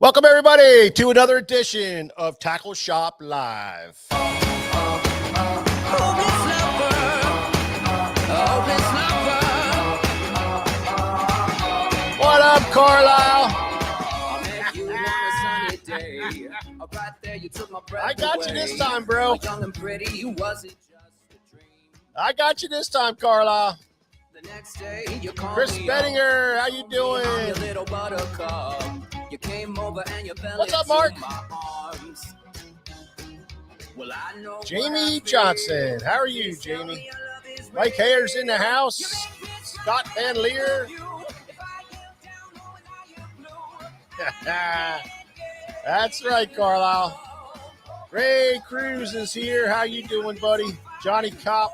Welcome, everybody, to another edition of Tackle Shop Live. What up, Carlisle? I got you this time, bro. I got you this time, Carlisle. Chris Bettinger, how you doing? What's up, Mark? Jamie Johnson, how are you, Jamie? Mike Hayer's in the house. Scott Van Leer. That's right, Carlisle. Ray Cruz is here. How you doing, buddy? Johnny Kopp.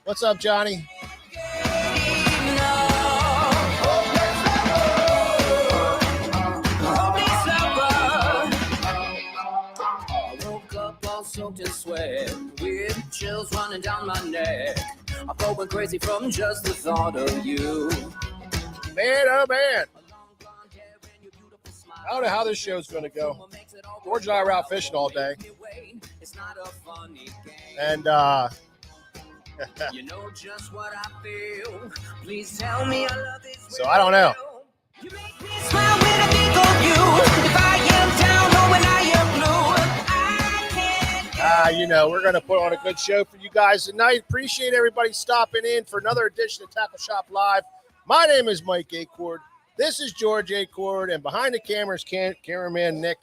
What's up, Johnny? Soaked in sweat, with chills running down my neck. I'm going crazy from just the thought of you. Man, oh man. I don't know how this show's going to go. George and I were out fishing all day. And, you know just what I feel. Please tell me I love this. So I don't know. You make me smile when I think of you. If I am down or when I am blue, we're going to put on a good show for you guys tonight. Appreciate everybody stopping in for another edition of Tackle Shop Live. My name is Mike Acord. This is George Acord, and behind the camera is cameraman Nick.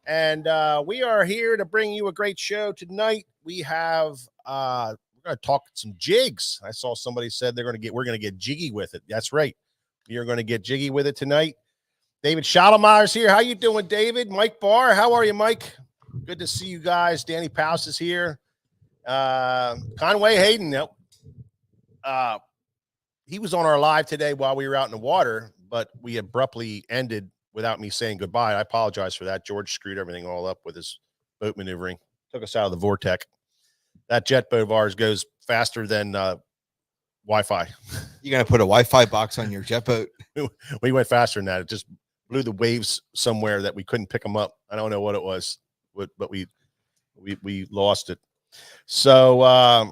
And we are here to bring you a great show tonight. We have we're going to talk some jigs. I saw somebody said we're going to get jiggy with it. That's right. We are going to get jiggy with it tonight. David Schottelmeyer's here. How you doing, David? Mike Barr, how are you, Mike? Good to see you guys. Danny Powell is here. Conway Hayden, he was on our live today while we were out in the water, but we abruptly ended without me saying goodbye. I apologize for that. George screwed everything all up with his boat maneuvering. Took us out of the vortex. That jet boat of ours goes faster than Wi-Fi. You going to put a Wi-Fi box on your jet boat? We went faster than that. It just blew the waves somewhere that we couldn't pick them up. I don't know what it was, but we lost it. So,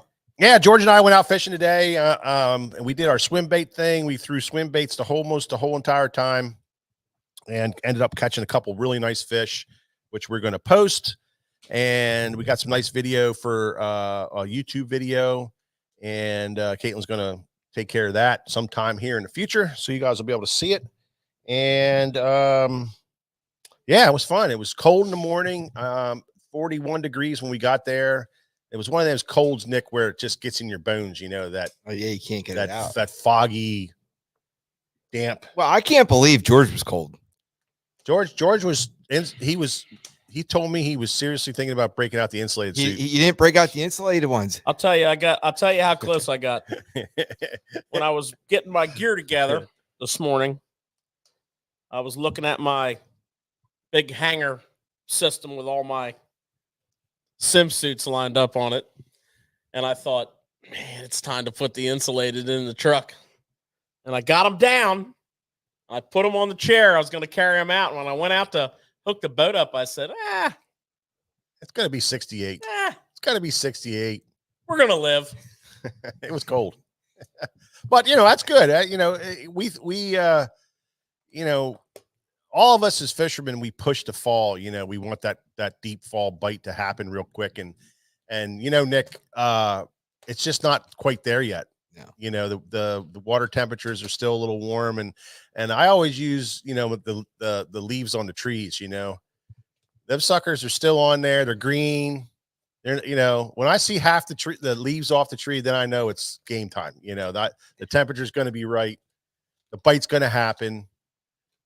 George and I went out fishing today, and we did our swim bait thing. We threw swim baits almost the whole entire time and ended up catching a couple really nice fish, which we're going to post. And we got some nice video for a YouTube video, and Caitlin's going to take care of that sometime here in the future, so you guys will be able to see it. And it was fun. It was cold in the morning, 41 degrees when we got there. It was one of those colds, Nick, where it just gets in your bones, that. Oh, yeah, you can't get it out. That foggy, damp. Well, I can't believe George was cold. George was he told me he was seriously thinking about breaking out the insulated suit. You didn't break out the insulated ones. I'll tell you how close I got. When I was getting my gear together this morning, I was looking at my big hanger system with all my sim suits lined up on it. And I thought, man, it's time to put the insulated in the truck. And I got them down. I put them on the chair. I was going to carry them out. And when I went out to hook the boat up, I said, it's going to be 68. It's going to be 68. We're going to live. It was cold. But, that's good. All of us as fishermen, we push the fall. We want that deep fall bite to happen real quick. And Nick, it's just not quite there yet. No. The water temperatures are still a little warm, and I always use the leaves on the trees. Them suckers are still on there. They're green. They're when I see half the leaves off the tree, then I know it's game time. That the temperature is going to be right, the bite's going to happen,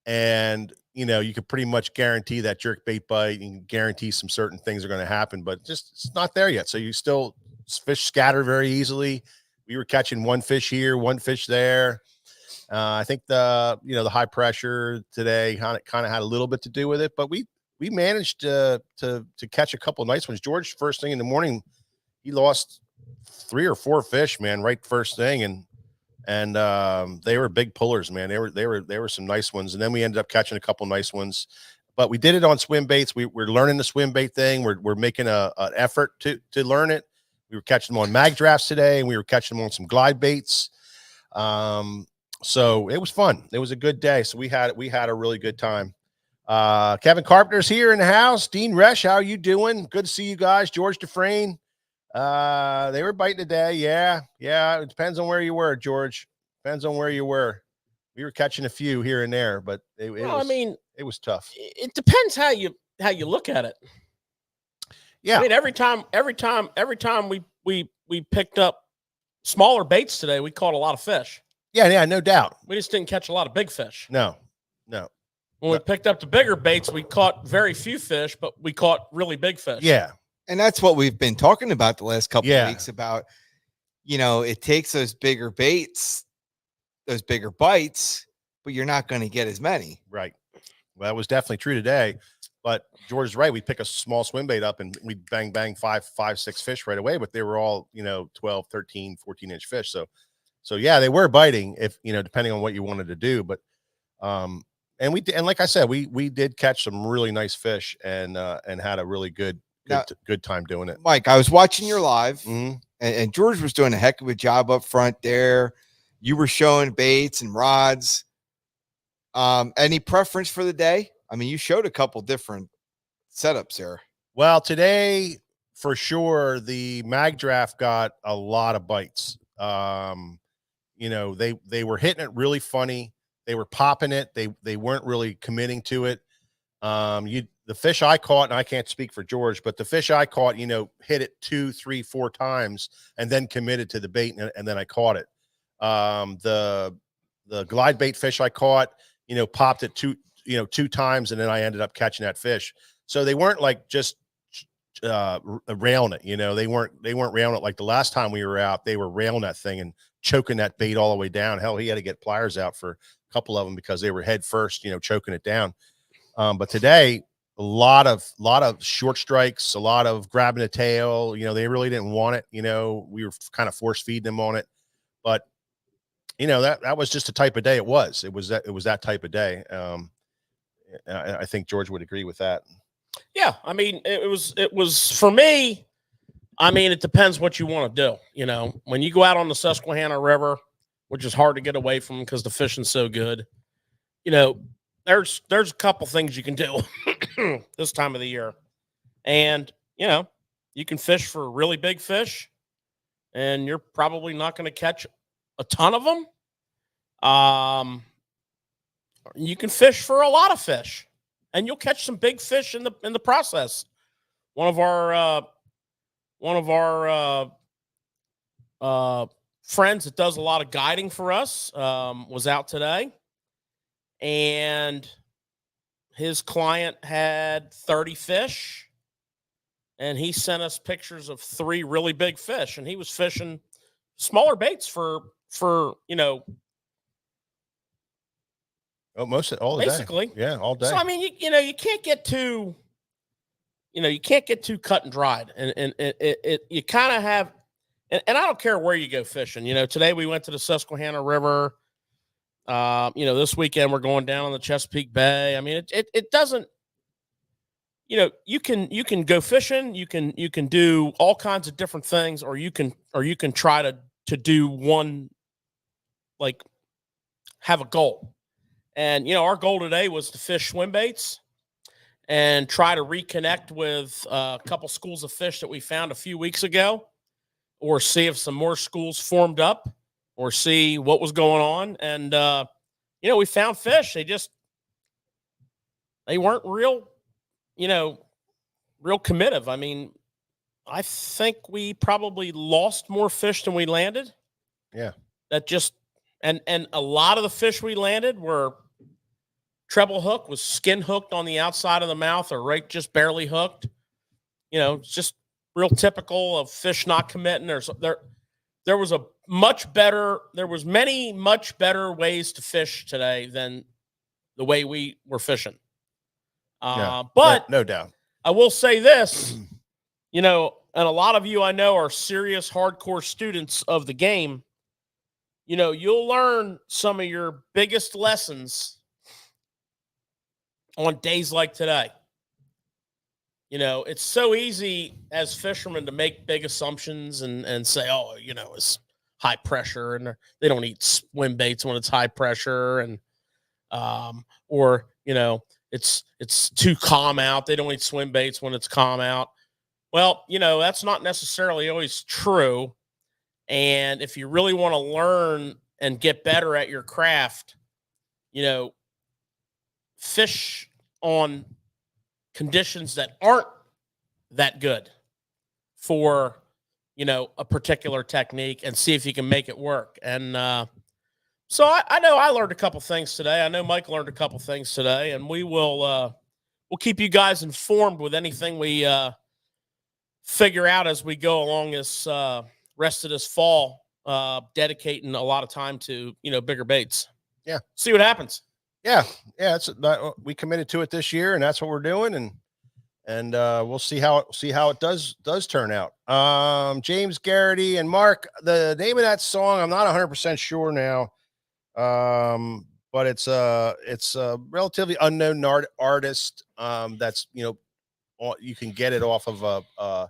and you can pretty much guarantee that jerk bait bite and guarantee some certain things are going to happen, but it's not there yet. So you still fish scatter very easily. We were catching one fish here, one fish there. I think the high pressure today kind of had a little bit to do with it, but we managed to catch a couple of nice ones. George, first thing in the morning, he lost 3 or 4 fish, man, right first thing, and and they were big pullers, man. They were some nice ones, and then we ended up catching a couple nice ones. But we did it on swim baits. We're learning the swim bait thing. We're making an effort to learn it. We were catching them on mag drafts today, and we were catching them on some glide baits. So it was fun. It was a good day. So we had a really good time. Kevin Carpenter's here in the house. Dean Resch, how are you doing? Good to see you guys. George Dufresne. They were biting today. Yeah. It depends on where you were, George. Depends on where you were. We were catching a few here and there, but it was tough. It depends how you look at it. Yeah. I mean, every time we picked up smaller baits today, we caught a lot of fish. Yeah, no doubt. We just didn't catch a lot of big fish. No. When we picked up the bigger baits, we caught very few fish, but we caught really big fish. Yeah. And that's what we've been talking about the last couple Yeah. of weeks about, it takes those bigger baits, those bigger bites, but you're not going to get as many. Right. Well, that was definitely true today. But George is right. We pick a small swim bait up and we bang 5, 6 fish right away, but they were all, 12, 13, 14-inch fish. So yeah, they were biting if, depending on what you wanted to do. But, and like I said, we did catch some really nice fish and had a really good time doing it. Mike, I was watching your live Mhm. and George was doing a heck of a job up front there. You were showing baits and rods. Any preference for the day? I mean, you showed a couple different setups there. Well, today for sure, the mag draft got a lot of bites. They were hitting it really funny. They were popping it. They weren't really committing to it. The fish I caught, and I can't speak for George, but the fish I caught, hit it 2, 3, 4 times and then committed to the bait, and then I caught it. The glide bait fish I caught, popped it 2 times, and then I ended up catching that fish. So they weren't like just railing it. They weren't railing it like the last time we were out. They were railing that thing and choking that bait all the way down. Hell, he had to get pliers out for a couple of them because they were head first, choking it down. But today, a lot of short strikes, a lot of grabbing the tail. They really didn't want it. We were kind of force feeding them on it, but that was just the type of day it was. It was that type of day. I think George would agree with that. Yeah, I mean, it was for me. I mean, it depends what you want to do. When you go out on the Susquehanna River, which is hard to get away from because the fishing's so good, there's a couple things you can do this time of the year, and you can fish for really big fish, and you're probably not going to catch a ton of them. You can fish for a lot of fish, and you'll catch some big fish in the process. One of our friends that does a lot of guiding for us was out today, and his client had 30 fish, and he sent us pictures of 3 really big fish, and he was fishing smaller baits for All the basically day. Yeah, all day. So I mean, you can't get too cut and dried, and you kind of have, and I don't care where you go fishing. Today we went to the Susquehanna River. This weekend we're going down on the Chesapeake Bay. I mean, it doesn't. You can go fishing. You can do all kinds of different things, or you can try to do one, like have a goal. And our goal today was to fish swim baits and try to reconnect with a couple schools of fish that we found a few weeks ago, or see if some more schools formed up, or see what was going on. And we found fish. They weren't real committive. I mean, I think we probably lost more fish than we landed. Yeah. That just, and a lot of the fish we landed were treble hook, was skin hooked on the outside of the mouth, or right just barely hooked. It's just real typical of fish not committing. There was many much better ways to fish today than the way we were fishing. But no doubt. I will say this, and a lot of you I know are serious, hardcore students of the game. you'll learn some of your biggest lessons on days like today. It's so easy as fishermen to make big assumptions and say, oh, it's high pressure and they don't eat swim baits when it's high pressure. And, or, it's too calm out. They don't eat swim baits when it's calm out. Well, that's not necessarily always true. And if you really want to learn and get better at your craft, fish on conditions that aren't that good for, a particular technique and see if you can make it work. And so I know I learned a couple things today. I know Mike learned a couple things today, and we'll keep you guys informed with anything we figure out as we go along this rest of this fall, dedicating a lot of time to, bigger baits. Yeah. See what happens. Yeah. We committed to it this year, and that's what we're doing. And we'll see how it does turn out. James Garrity and Mark, the name of that song, I'm not 100% sure now. But it's a relatively unknown artist. That's, you can get it off of a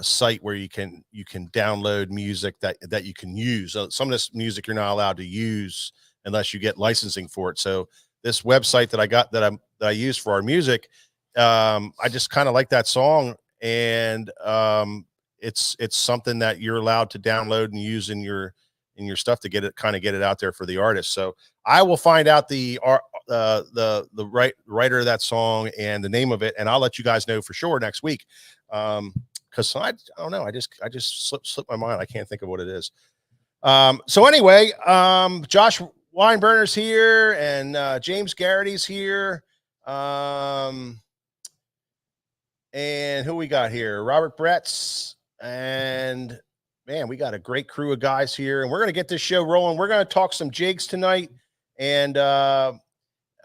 site where you can download music that you can use. So some of this music you're not allowed to use unless you get licensing for it. So this website that I got that I use for our music, I just kind of like that song, and it's something that you're allowed to download and use in your stuff to get it out there for the artist. So I will find out the writer of that song and the name of it, and I'll let you guys know for sure next week. Because I don't know, I just slipped my mind. I can't think of what it is. So anyway, Josh Weinberner's here, and James Garrity's here. And who we got here? Robert Bretts, and man, we got a great crew of guys here, and we're going to get this show rolling. We're going to talk some jigs tonight, and so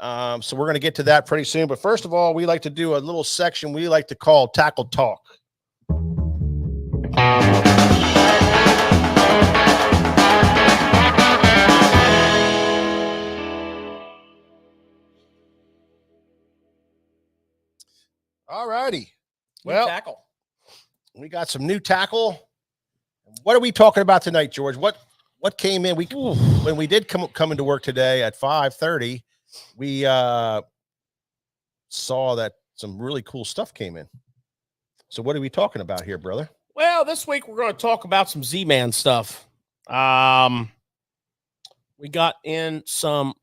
we're going to get to that pretty soon. But first of all, we like to do a little section we like to call Tackle Talk. All righty. Well, tackle. We got some new tackle. What are we talking about tonight, George? What came in? When we did come into work today at 5:30, we saw that some really cool stuff came in. So what are we talking about here, brother? Well, this week we're going to talk about some Z-Man stuff. We got in some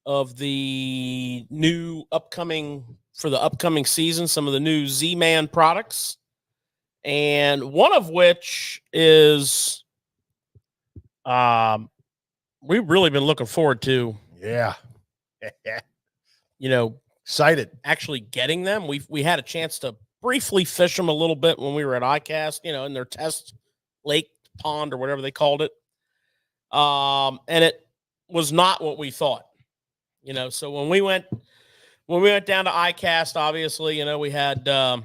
of the new upcoming season, some of the new Z-Man products, and one of which is we've really been looking forward to. Yeah. Excited actually getting them. We had a chance to briefly fish them a little bit when we were at ICAST, in their test lake pond or whatever they called it. And it was not what we thought. So when we went down to ICAST, obviously, we had our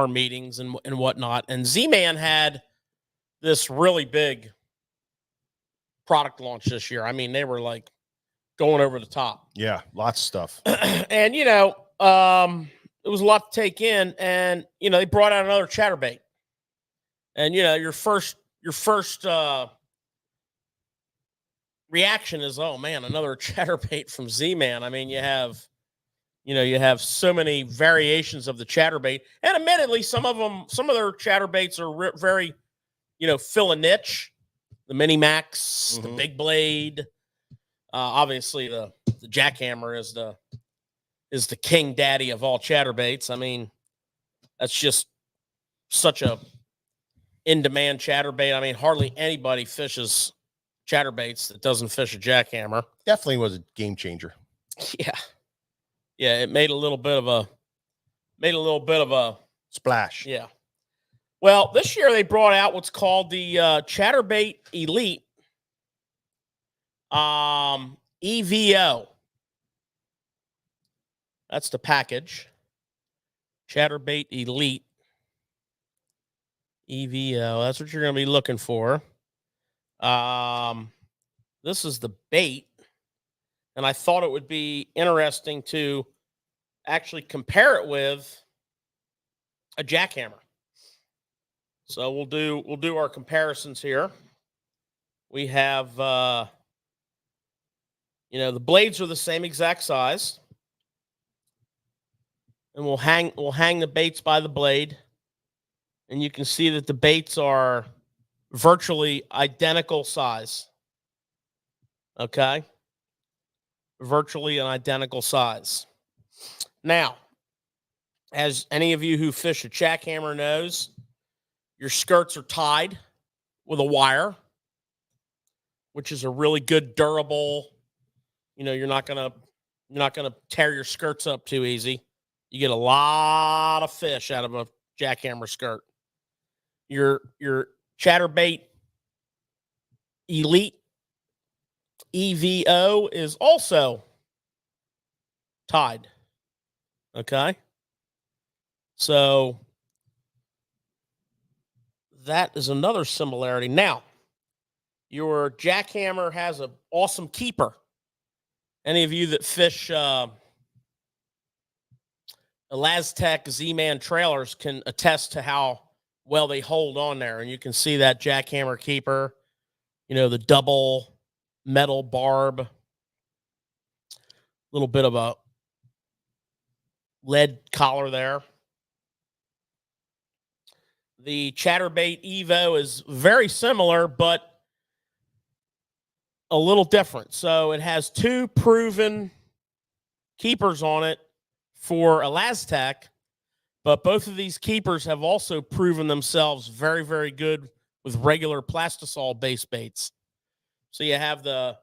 meetings and whatnot. And Z-Man had this really big product launch this year. I mean, they were like going over the top. Yeah, lots of stuff. And it was a lot to take in. And they brought out another chatterbait. And your first reaction is, oh man, another chatterbait from Z-Man. I mean, you have so many variations of the chatterbait, and admittedly, some of their chatterbaits are very, fill a niche. The Mini Max, the Big Blade, obviously the Jackhammer is the king daddy of all chatterbaits. I mean, that's just such a in-demand chatterbait. I mean, hardly anybody fishes chatterbaits that doesn't fish a jackhammer. Definitely was a game changer. Yeah, it made a little bit of a splash. Yeah. Well, this year they brought out what's called the Chatterbait Elite EVO. That's the package. Chatterbait Elite EVO. That's what you're going to be looking for. This is the bait, and I thought it would be interesting to actually compare it with a jackhammer. So we'll do our comparisons here. We have the blades are the same exact size, and we'll hang the baits by the blade, and you can see that the baits are virtually identical size. Okay? Virtually an identical size. Now, as any of you who fish a jackhammer knows, your skirts are tied with a wire, which is a really good durable, you're not going to tear your skirts up too easy. You get a lot of fish out of a jackhammer skirt. Your chatterbait Elite EVO is also tied. Okay. So that is another similarity. Now, your jackhammer has an awesome keeper. Any of you that fish Elastec Z-Man trailers can attest to how well they hold on there. And you can see that jackhammer keeper, the double metal barb, a little bit of a lead collar there. The chatterbait Evo is very similar, but a little different. So it has two proven keepers on it for Elastec, but both of these keepers have also proven themselves very, very good with regular plastisol base baits. So you have the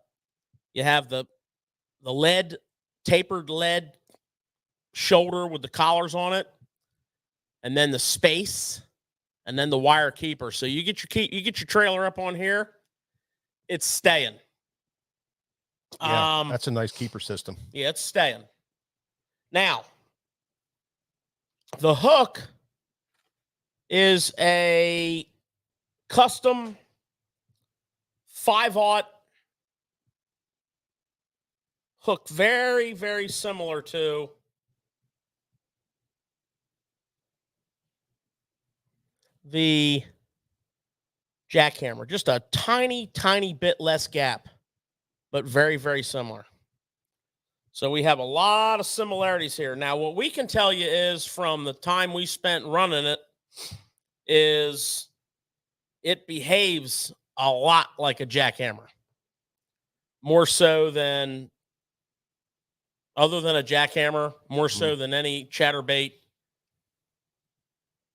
lead, tapered lead shoulder with the collars on it, and then the space, and then the wire keeper. So you get your trailer up on here, it's staying. Yeah, that's a nice keeper system. Yeah, it's staying. Now, the hook is a custom 5/0 hook, very, very similar to the jackhammer. Just a tiny, tiny bit less gap, but very, very similar. So we have a lot of similarities here. Now, what we can tell you is from the time we spent running it is it behaves a lot like a jackhammer. More so than, other than a jackhammer, more so than any chatterbait.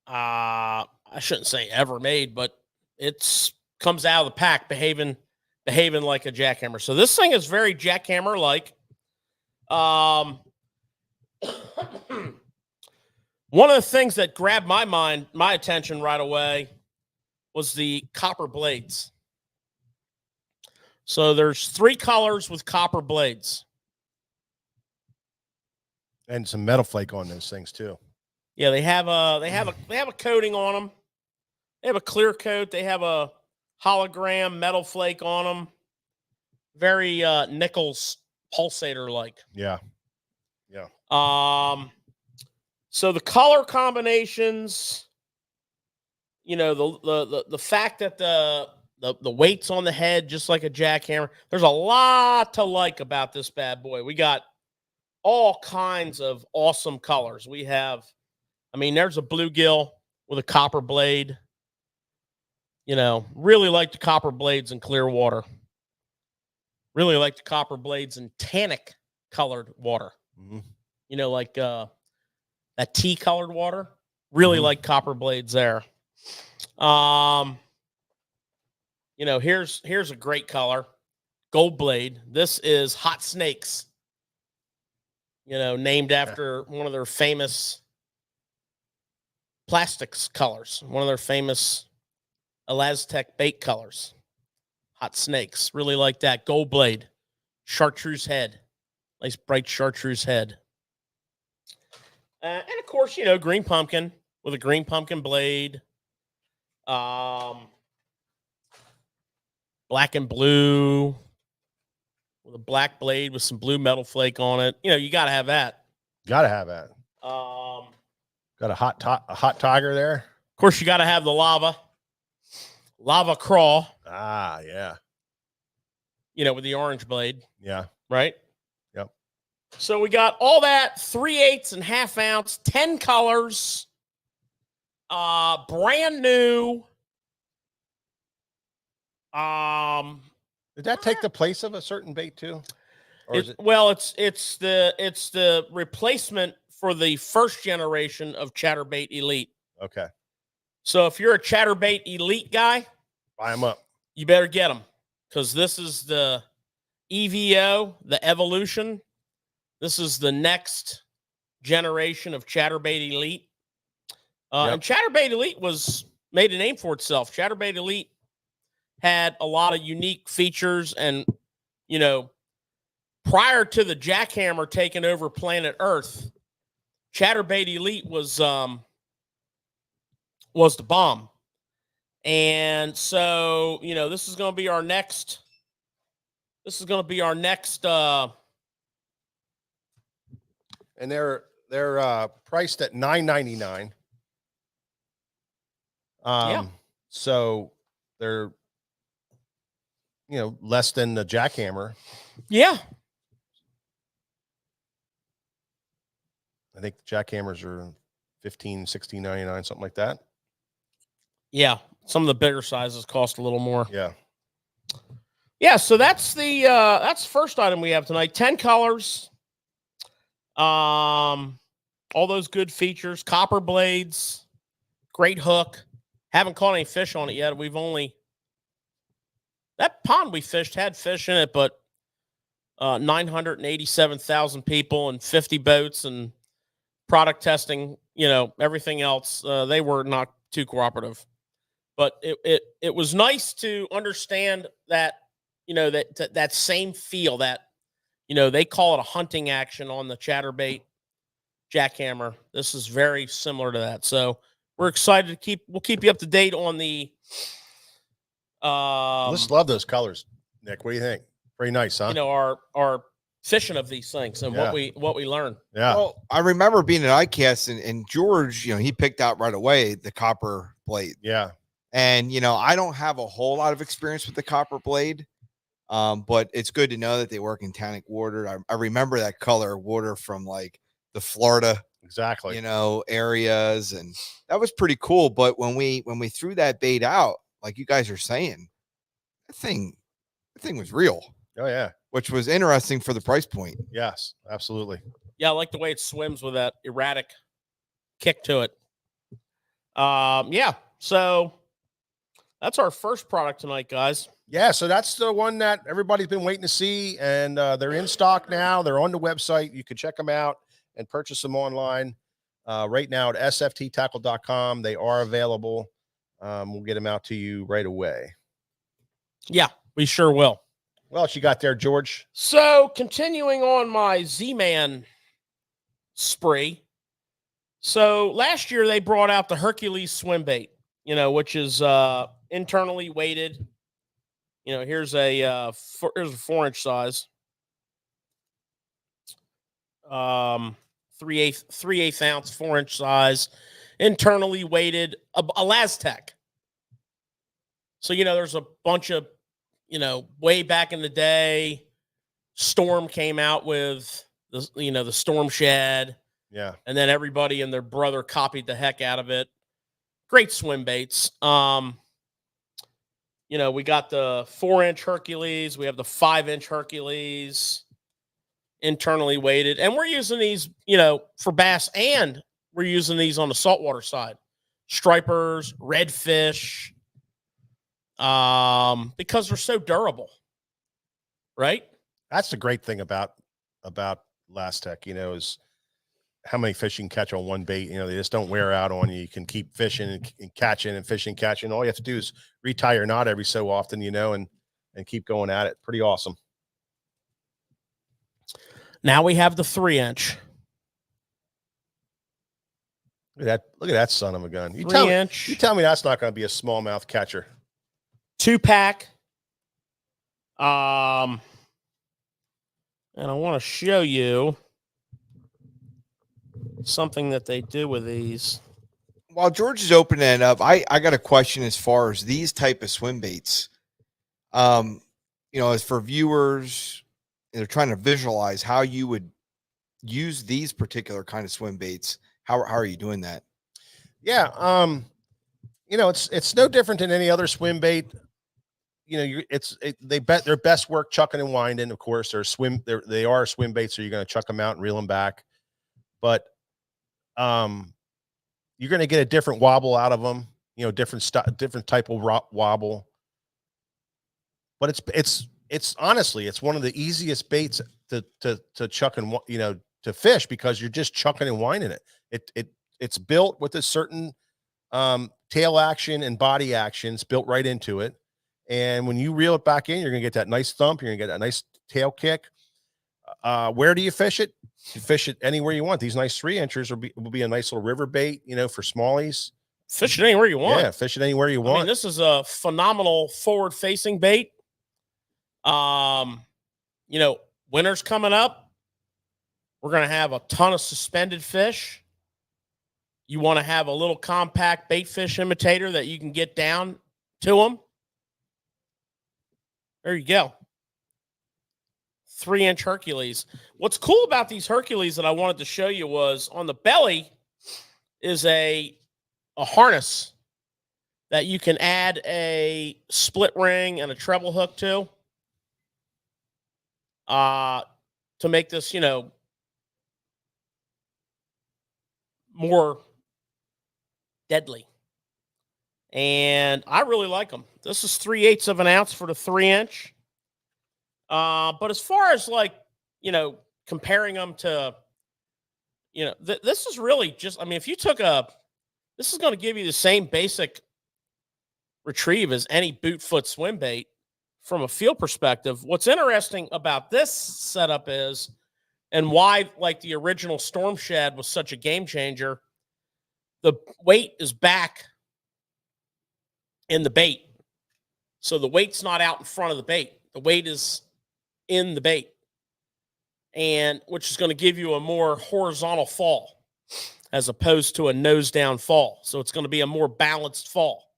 I shouldn't say ever made, but it's comes out of the pack behaving like a jackhammer. So this thing is very jackhammer-like. One of the things that grabbed my attention right away was the copper blades. So there's 3 colors with copper blades. And some metal flake on those things too. Yeah, they have a coating on them. They have a clear coat. They have a hologram metal flake on them. Very Nichols pulsator like. Yeah. Yeah. So the color combinations, the fact that the weight's on the head just like a jackhammer. There's a lot to like about this bad boy. We got all kinds of awesome colors. We have, there's a bluegill with a copper blade. Really like the copper blades in clear water. Really like the copper blades in tannic colored water. Mm-hmm. Like that tea colored water. Really like copper blades there. Here's a great color. Gold blade. This is Hot Snakes. Named after one of their famous plastics colors, one of their famous Elastec bait colors. Hot Snakes. Really like that. Gold blade. Chartreuse head. Nice bright chartreuse head. And of course, green pumpkin with a green pumpkin blade. Black and blue with a black blade with some blue metal flake on it. You know, you got to have that. Got to have that. Got a hot tiger there. Of course, you got to have the lava crawl. Ah, yeah. You know, with the orange blade. Yeah. Right? Yep. So we got all that 3/8 and ½ ounce, 10 colors, brand new. Did that take the place of a certain bait too? Or is it? Well, it's the replacement for the first generation of Chatterbait Elite. Okay. So if you're a Chatterbait Elite guy, Buy them up. you better get them because this is the EVO, the evolution. This is the next generation of Chatterbait Elite. And Chatterbait Elite made a name for itself. Chatterbait Elite had a lot of unique features, and you know, prior to the jackhammer taking over planet Earth, Chatterbait Elite was the bomb. And so, you know, this is going to be our next. And they're priced at $9.99. Yeah. So they're, you know, less than the jackhammer. Yeah. I think the jackhammers are $15, $16.99, something like that. Yeah. Some of the bigger sizes cost a little more. Yeah. Yeah. So that's the first item we have tonight. 10 colors. All those good features, copper blades, great hook. Haven't caught any fish on it yet. That pond we fished had fish in it, but 987,000 people and 50 boats and product testing, you know, everything else. They were not too cooperative, but it was nice to understand that, you know, that same feel that, you know, they call it a hunting action on the chatterbait jackhammer. This is very similar to that. So we're excited we'll keep you up to date on the, Just love those colors, Nick. What do you think? Pretty nice, huh? you know, our fishing of these things and what we learn. Yeah. Well, I remember being at ICAST and George, you know, he picked out right away the copper blade. Yeah. And, you know, I don't have a whole lot of experience with the copper blade, but it's good to know that they work in tannic water. I remember that color water from like the Florida, Exactly. you know, areas, and that was pretty cool. But when we threw that bait out, like you guys are saying, that thing was real, Oh yeah. which was interesting for the price point. Yes, absolutely. Yeah, I like the way it swims with that erratic kick to it. Yeah, so that's our first product tonight, guys. Yeah, so that's the one that everybody's been waiting to see, and they're in stock now. They're on the website. You can check them out and purchase them online right now at sfttackle.com. They are available. We'll get them out to you right away. Yeah, we sure will. What else you got there, George? So continuing on my Z-Man spree. So last year they brought out the Hercules swim bait, you know, which is internally weighted. You know, here's a 4-inch size. 3/8 ounce, 4-inch size, internally weighted, a Lastec. So, you know, there's a bunch of, you know, way back in the day, Storm came out with the, you know, the Storm Shed. Yeah. And then everybody and their brother copied the heck out of it. Great swim baits. You know, we got the 4-inch Hercules. We have the 5-inch Hercules, internally weighted. And we're using these, you know, for bass, and we're using these on the saltwater side. Stripers, redfish, because they're so durable, right? That's the great thing about Lastec, you know, is how many fish you can catch on one bait. You know, they just don't wear out on you. You can keep fishing and catching and fishing, catching. All you have to do is retie your knot every so often, you know, and keep going at it. Pretty awesome. Now we have the 3-inch. Look at that son of a gun. You 3 inch. you tell me that's not going to be a smallmouth catcher. 2-pack. And I want to show you something that they do with these. While George is opening it up, I got a question as far as these type of swim baits. As for viewers, they're trying to visualize how you would use these particular kind of swim baits. How are you doing that? Yeah. It's no different than any other swim bait. They bet their best work chucking and winding. Of course, they are swim baits, so you're going to chuck them out and reel them back. But you're going to get a different wobble out of them. Different type of wobble. But it's honestly, it's one of the easiest baits to chuck and to fish, because you're just chucking and winding it. It's built with a certain tail action and body actions built right into it. And when you reel it back in, you're going to get that nice thump. You're going to get that nice tail kick. Where do you fish it? You fish it anywhere you want. These nice 3-inchers will be a nice little river bait, for smallies. Fish it anywhere you want. Yeah, fish it anywhere you want. I mean, this is a phenomenal forward-facing bait. Winter's coming up. We're going to have a ton of suspended fish. You want to have a little compact bait fish imitator that you can get down to them. There you go. 3-inch Hercules. What's cool about these Hercules that I wanted to show you was on the belly is a harness that you can add a split ring and a treble hook to make this, more deadly. And I really like them. This is 3/8 of an ounce for the 3-inch. But as far as comparing them to, this is really just, if you took this is going to give you the same basic retrieve as any boot foot swim bait from a feel perspective. What's interesting about this setup is, and why the original Storm Shad was such a game changer, the weight is back in the bait. So the weight's not out in front of the bait. The weight is in the bait, and which is going to give you a more horizontal fall as opposed to a nose down fall. So it's going to be a more balanced fall.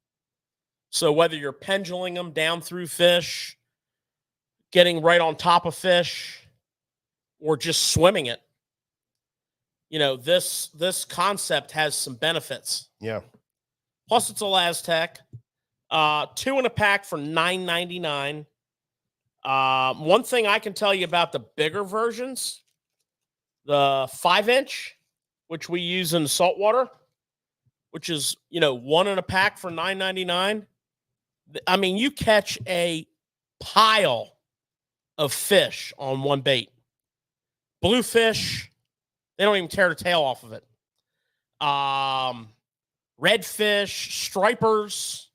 So whether you're pendulating them down through fish, getting right on top of fish, or just swimming it, this concept has some benefits. Yeah. Plus it's a Laztec. 2 in a pack for $9.99. One thing I can tell you about the bigger versions, the 5-inch, which we use in saltwater, which is, 1 in a pack for $9.99. You catch a pile of fish on one bait. Bluefish, they don't even tear the tail off of it. Redfish, stripers,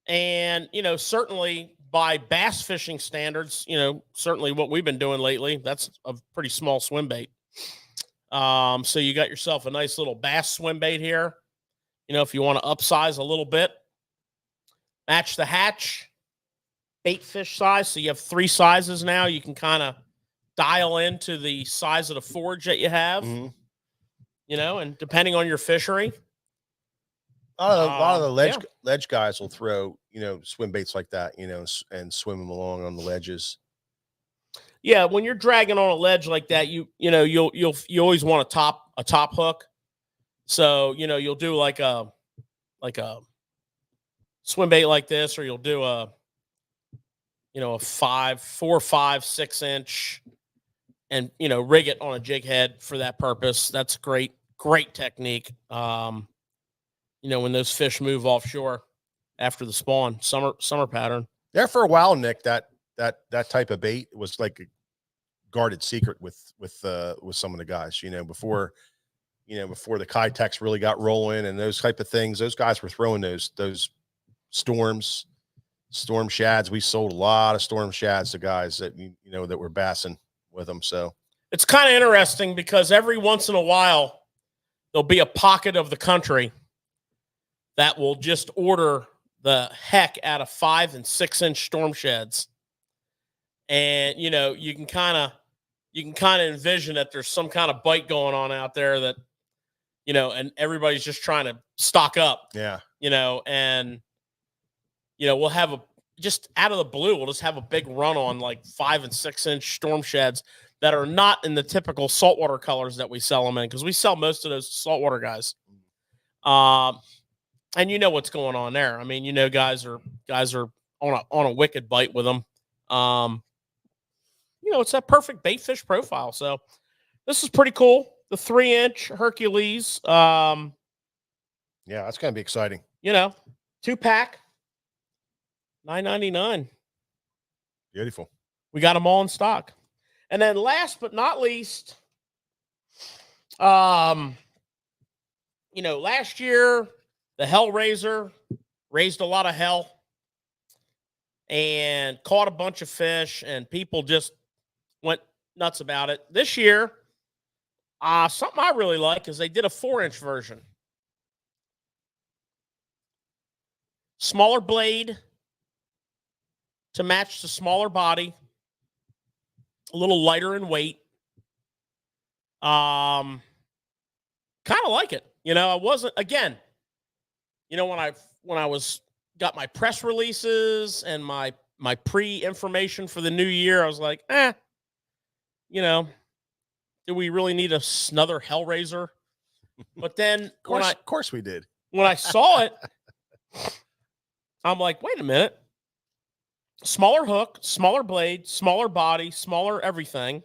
and, certainly by bass fishing standards, certainly what we've been doing lately, that's a pretty small swim bait. So you got yourself a nice little bass swim bait here. If you want to upsize a little bit, match the hatch, bait fish size. So you have 3 sizes now. You can kind of dial into the size of the forage that you have, and depending on your fishery. A lot of the ledge guys will throw, swim baits like that, and swim them along on the ledges. Yeah, when you're dragging on a ledge like that, you always want a top hook. So, you'll do like a swim bait like this, or you'll do a 4, 5, 6-inch and, rig it on a jig head for that purpose. That's great technique. When those fish move offshore after the spawn, summer pattern. There for a while, Nick, that type of bait was like a guarded secret with some of the guys, before the Kitex really got rolling and those type of things. Those guys were throwing those storm shads. We sold a lot of storm shads to guys that that were bassing with them. So it's kind of interesting because every once in a while there'll be a pocket of the country that will just order the heck out of 5 and 6 inch storm sheds. And, you know, you can kind of envision that there's some kind of bite going on out there that, you know, and everybody's just trying to stock up. Yeah. You know, and, you know, we'll have just out of the blue, we'll just have a big run on like 5 and 6 inch storm sheds that are not in the typical saltwater colors that we sell them in, because we sell most of those saltwater guys. And you know what's going on there. I mean, you know, guys are on a wicked bite with them. You know, it's that perfect bait fish profile. So this is pretty cool. The 3-inch Hercules. Yeah, that's gonna be exciting. You know, 2-pack, $9.99. Beautiful. We got them all in stock. And then last but not least, you know, last year the Hellraiser raised a lot of hell and caught a bunch of fish, and people just went nuts about it. This year, something I really like is they did a 4-inch version. Smaller blade to match the smaller body, a little lighter in weight. Kind of like it. You know, I wasn't, again, you know, when I got my press releases and my pre-information for the new year, I was like, you know, do we really need another Hellraiser? But then Of course we did. when I saw it, I'm like, wait a minute. Smaller hook, smaller blade, smaller body, smaller everything.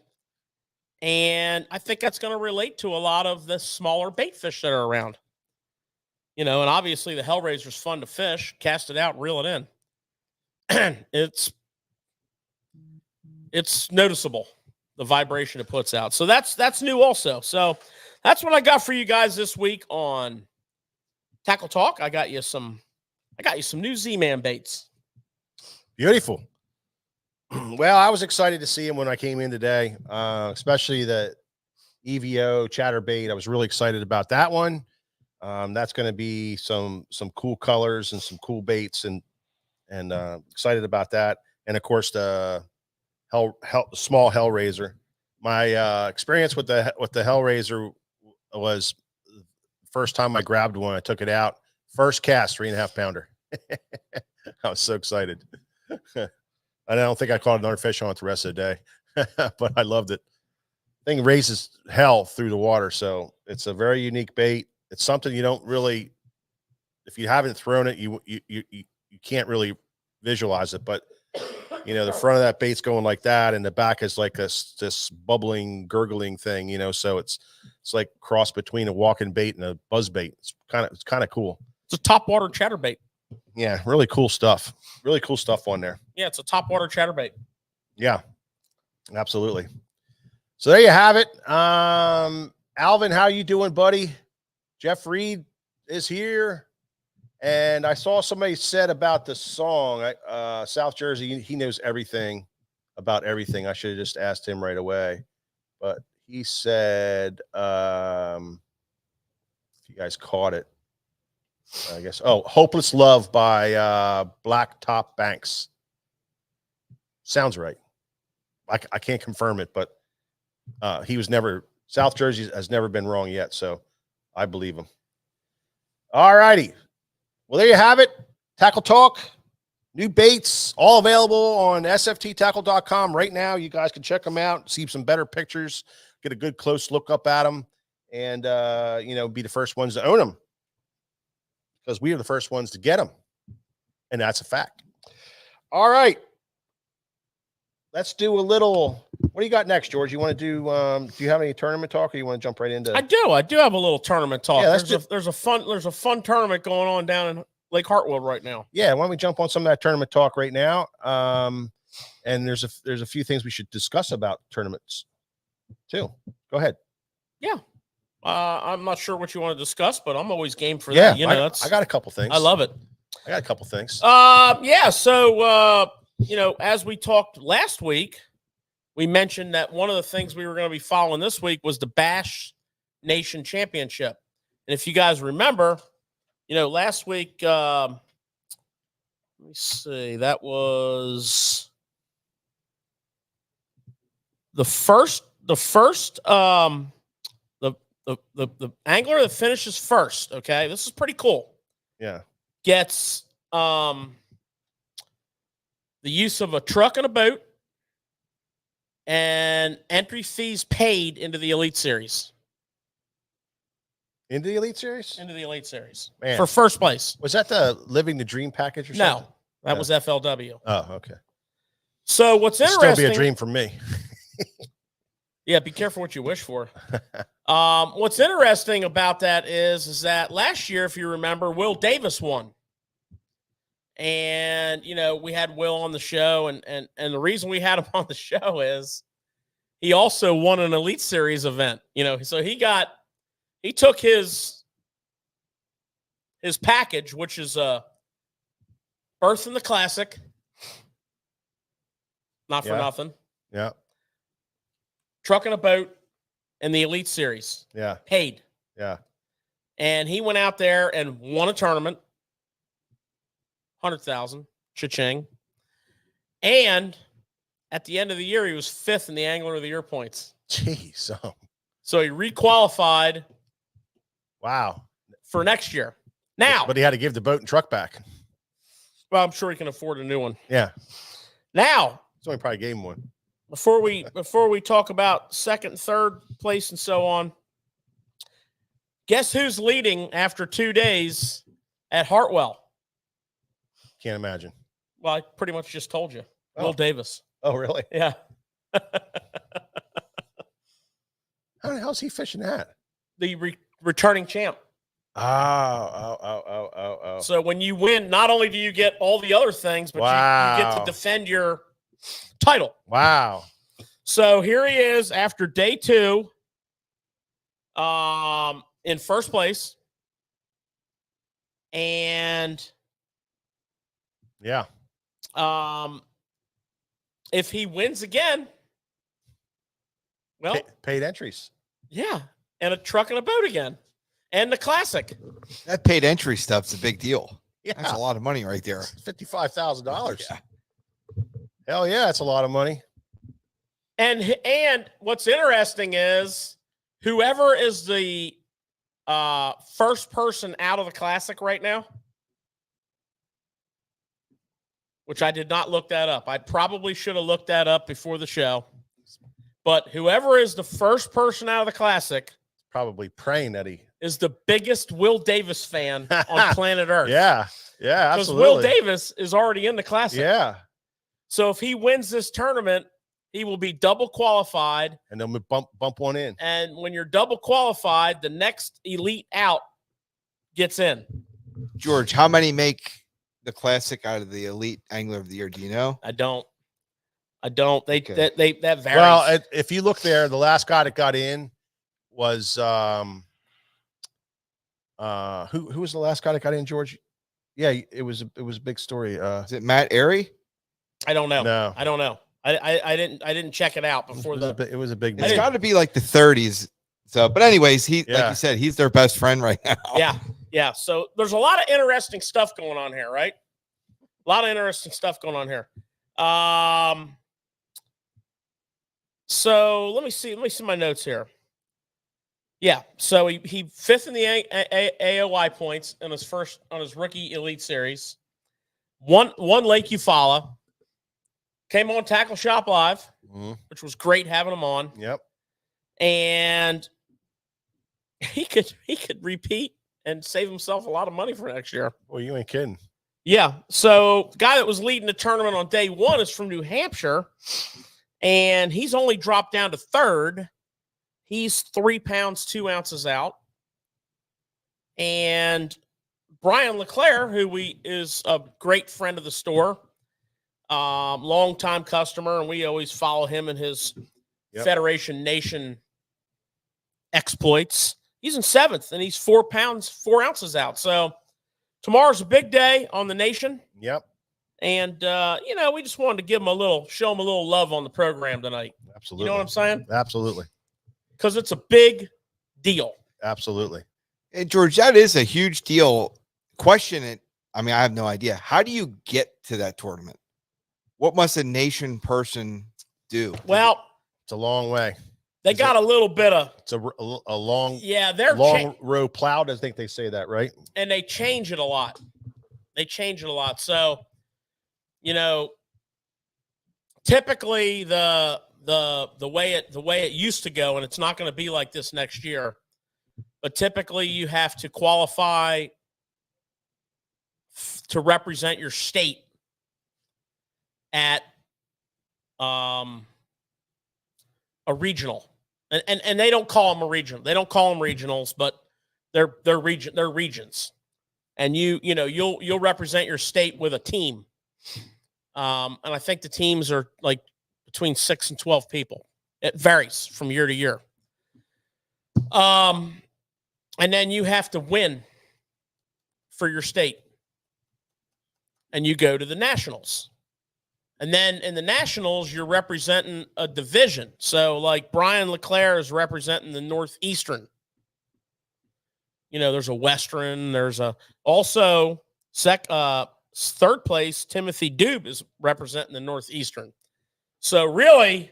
And I think that's going to relate to a lot of the smaller bait fish that are around. You know, and obviously the Hellraiser's fun to fish, cast it out, reel it in. It's noticeable, the vibration it puts out. So that's new also. So that's what I got for you guys this week on Tackle Talk. I got you some new Z-Man baits. Beautiful. Well, I was excited to see him when I came in today, especially the EVO chatterbait. I was really excited about that one. That's going to be some cool colors and some cool baits, and excited about that. And of course, the small Hellraiser. My experience with the Hellraiser was the first time I grabbed one. I took it out, first cast, 3.5 pounder. I was so excited. I don't think I caught another fish on it the rest of the day, but I loved it. Thing raises hell through the water, so it's a very unique bait. It's something you don't really, if you haven't thrown it, you can't really visualize it. But you know, the front of that bait's going like that, and the back is like this bubbling, gurgling thing. You know, so it's like cross between a walking bait and a buzz bait. It's kind of cool. It's a topwater chatterbait. Yeah, really cool stuff. Really cool stuff on there. Yeah, it's a topwater chatterbait. Yeah, absolutely. So there you have it. Alvin, how you doing, buddy? Jeff Reed is here. And I saw somebody said about the song, South Jersey, he knows everything about everything. I should have just asked him right away. But he said, if you guys caught it, I guess. Oh, Hopeless Love by Blacktop Banks. Sounds right. I can't confirm it, but he was never, South Jersey has never been wrong yet. So I believe him. All righty. Well, there you have it. Tackle Talk. New baits, all available on sfttackle.com right now. You guys can check them out, see some better pictures, get a good close look up at them, and, you know, be the first ones to own them, because we are the first ones to get them. And that's a fact. All right. Let's do a little, what do you got next, George? You want to do you have any tournament talk, or you want to jump right into? I do have a little tournament talk. Yeah, there's a fun tournament going on down in Lake Hartwell right now. Yeah, why don't we jump on some of that tournament talk right now? And there's a few things we should discuss about tournaments too. Go ahead. Yeah. I'm not sure what you want to discuss, but I'm always game for Yeah, that. You know, I got a couple things. I love it. I got a couple things. Yeah. So, you know, as we talked last week, we mentioned that one of the things we were going to be following this week was the Bash Nation Championship. And if you guys remember, last week, let me see, that was the angler that finishes first. Okay. This is pretty cool. Yeah. Gets the use of a truck and a boat and entry fees paid into the Elite Series. Into the Elite Series? Into the Elite Series. Man. For first place. Was that the Living the Dream package or something? No, that was FLW. Oh, okay. So what's It'll interesting? still be a dream for me. Yeah, be careful what you wish for. What's interesting about that is that last year, if you remember, Will Davis won. And, we had Will on the show, and the reason we had him on the show is he also won an Elite Series event. So he took his package, which is berth in the Classic. Not for nothing. Yeah. Truck and a boat and the Elite Series. Yeah. Paid. Yeah. And he went out there and won a tournament. 100,000. Cha-ching. And at the end of the year, he was 5th in the Angler of the Year points. Jeez. Oh. So he requalified. Wow. For next year. Now. But he had to give the boat and truck back. Well, I'm sure he can afford a new one. Yeah. Now. So he probably gave him one. Before we talk about second, third place, and so on, guess who's leading after 2 days at Hartwell? Can't imagine. Well, I pretty much just told you. Oh. Will Davis. Oh, really? Yeah. How the hell's he fishing that? The returning champ. Oh. So when you win, not only do you get all the other things, but you get to defend your title. Wow. So here he is after day 2, in first place. And yeah. If he wins again, well, paid entries. Yeah. And a truck and a boat again. And the Classic. That paid entry stuff's a big deal. Yeah. That's a lot of money right there. $55,000. Yeah. Hell yeah, that's a lot of money. And what's interesting is whoever is the first person out of the Classic right now, which I did not look that up. I probably should have looked that up before the show. But whoever is the first person out of the Classic probably praying that he is the biggest Will Davis fan on planet Earth. Yeah, absolutely. Because Will Davis is already in the Classic. Yeah. So if he wins this tournament, he will be double qualified. And then bump one in. And when you're double qualified, the next elite out gets in. George, how many make the Classic out of the Elite Angler of the Year? Do you know? I don't. They Okay. that varies. Well, if you look there, the last guy that got in was who was the last guy that got in, George? Yeah, it was a big story. Is it Matt Airy? I don't know. No. I don't know. I didn't check it out before it was a big It's name. got to be like the 30s. So, but anyways, like you said, he's their best friend right now. Yeah. So there's a lot of interesting stuff going on here, right? A lot of interesting stuff going on here. So let me see my notes here. Yeah. So he 5th in the AOI points on his rookie Elite Series. One Lake Eufaula. Came on Tackle Shop Live, which was great having him on. Yep. And he could repeat and save himself a lot of money for next year. Well, you ain't kidding. Yeah. So the guy that was leading the tournament on day 1 is from New Hampshire, and he's only dropped down to 3rd. He's 3 pounds, 2 ounces out. And Brian LeClaire, who is a great friend of the store, longtime customer, and we always follow him in his Federation Nation exploits. He's in 7th, and he's 4 pounds, 4 ounces out. So tomorrow's a big day on the Nation. Yep. And, we just wanted to show him a little love on the program tonight. Absolutely. You know what I'm saying? Absolutely. Because it's a big deal. Absolutely. Hey, George, that is a huge deal. Question it. I mean, I have no idea. How do you get to that tournament? What must a nation person do? Well, It's a long way. they got a little bit of. It's a long, Yeah, they're long row plowed. I think they say that, right? and they change it a lot. So, you know, typically the way it used to go, and it's not going to be like this next year. But typically, you have to qualify to represent your state at a regional, and they don't call them a regional. They don't call them regionals, but they're regions. And you'll represent your state with a team. And I think the teams are like between 6 and 12 people. It varies from year to year. And then you have to win for your state. And you go to the nationals. And then in the nationals, you're representing a division. So like Brian LeClaire is representing the Northeastern. There's a Western. There's also third place, Timothy Dube is representing the Northeastern. So really,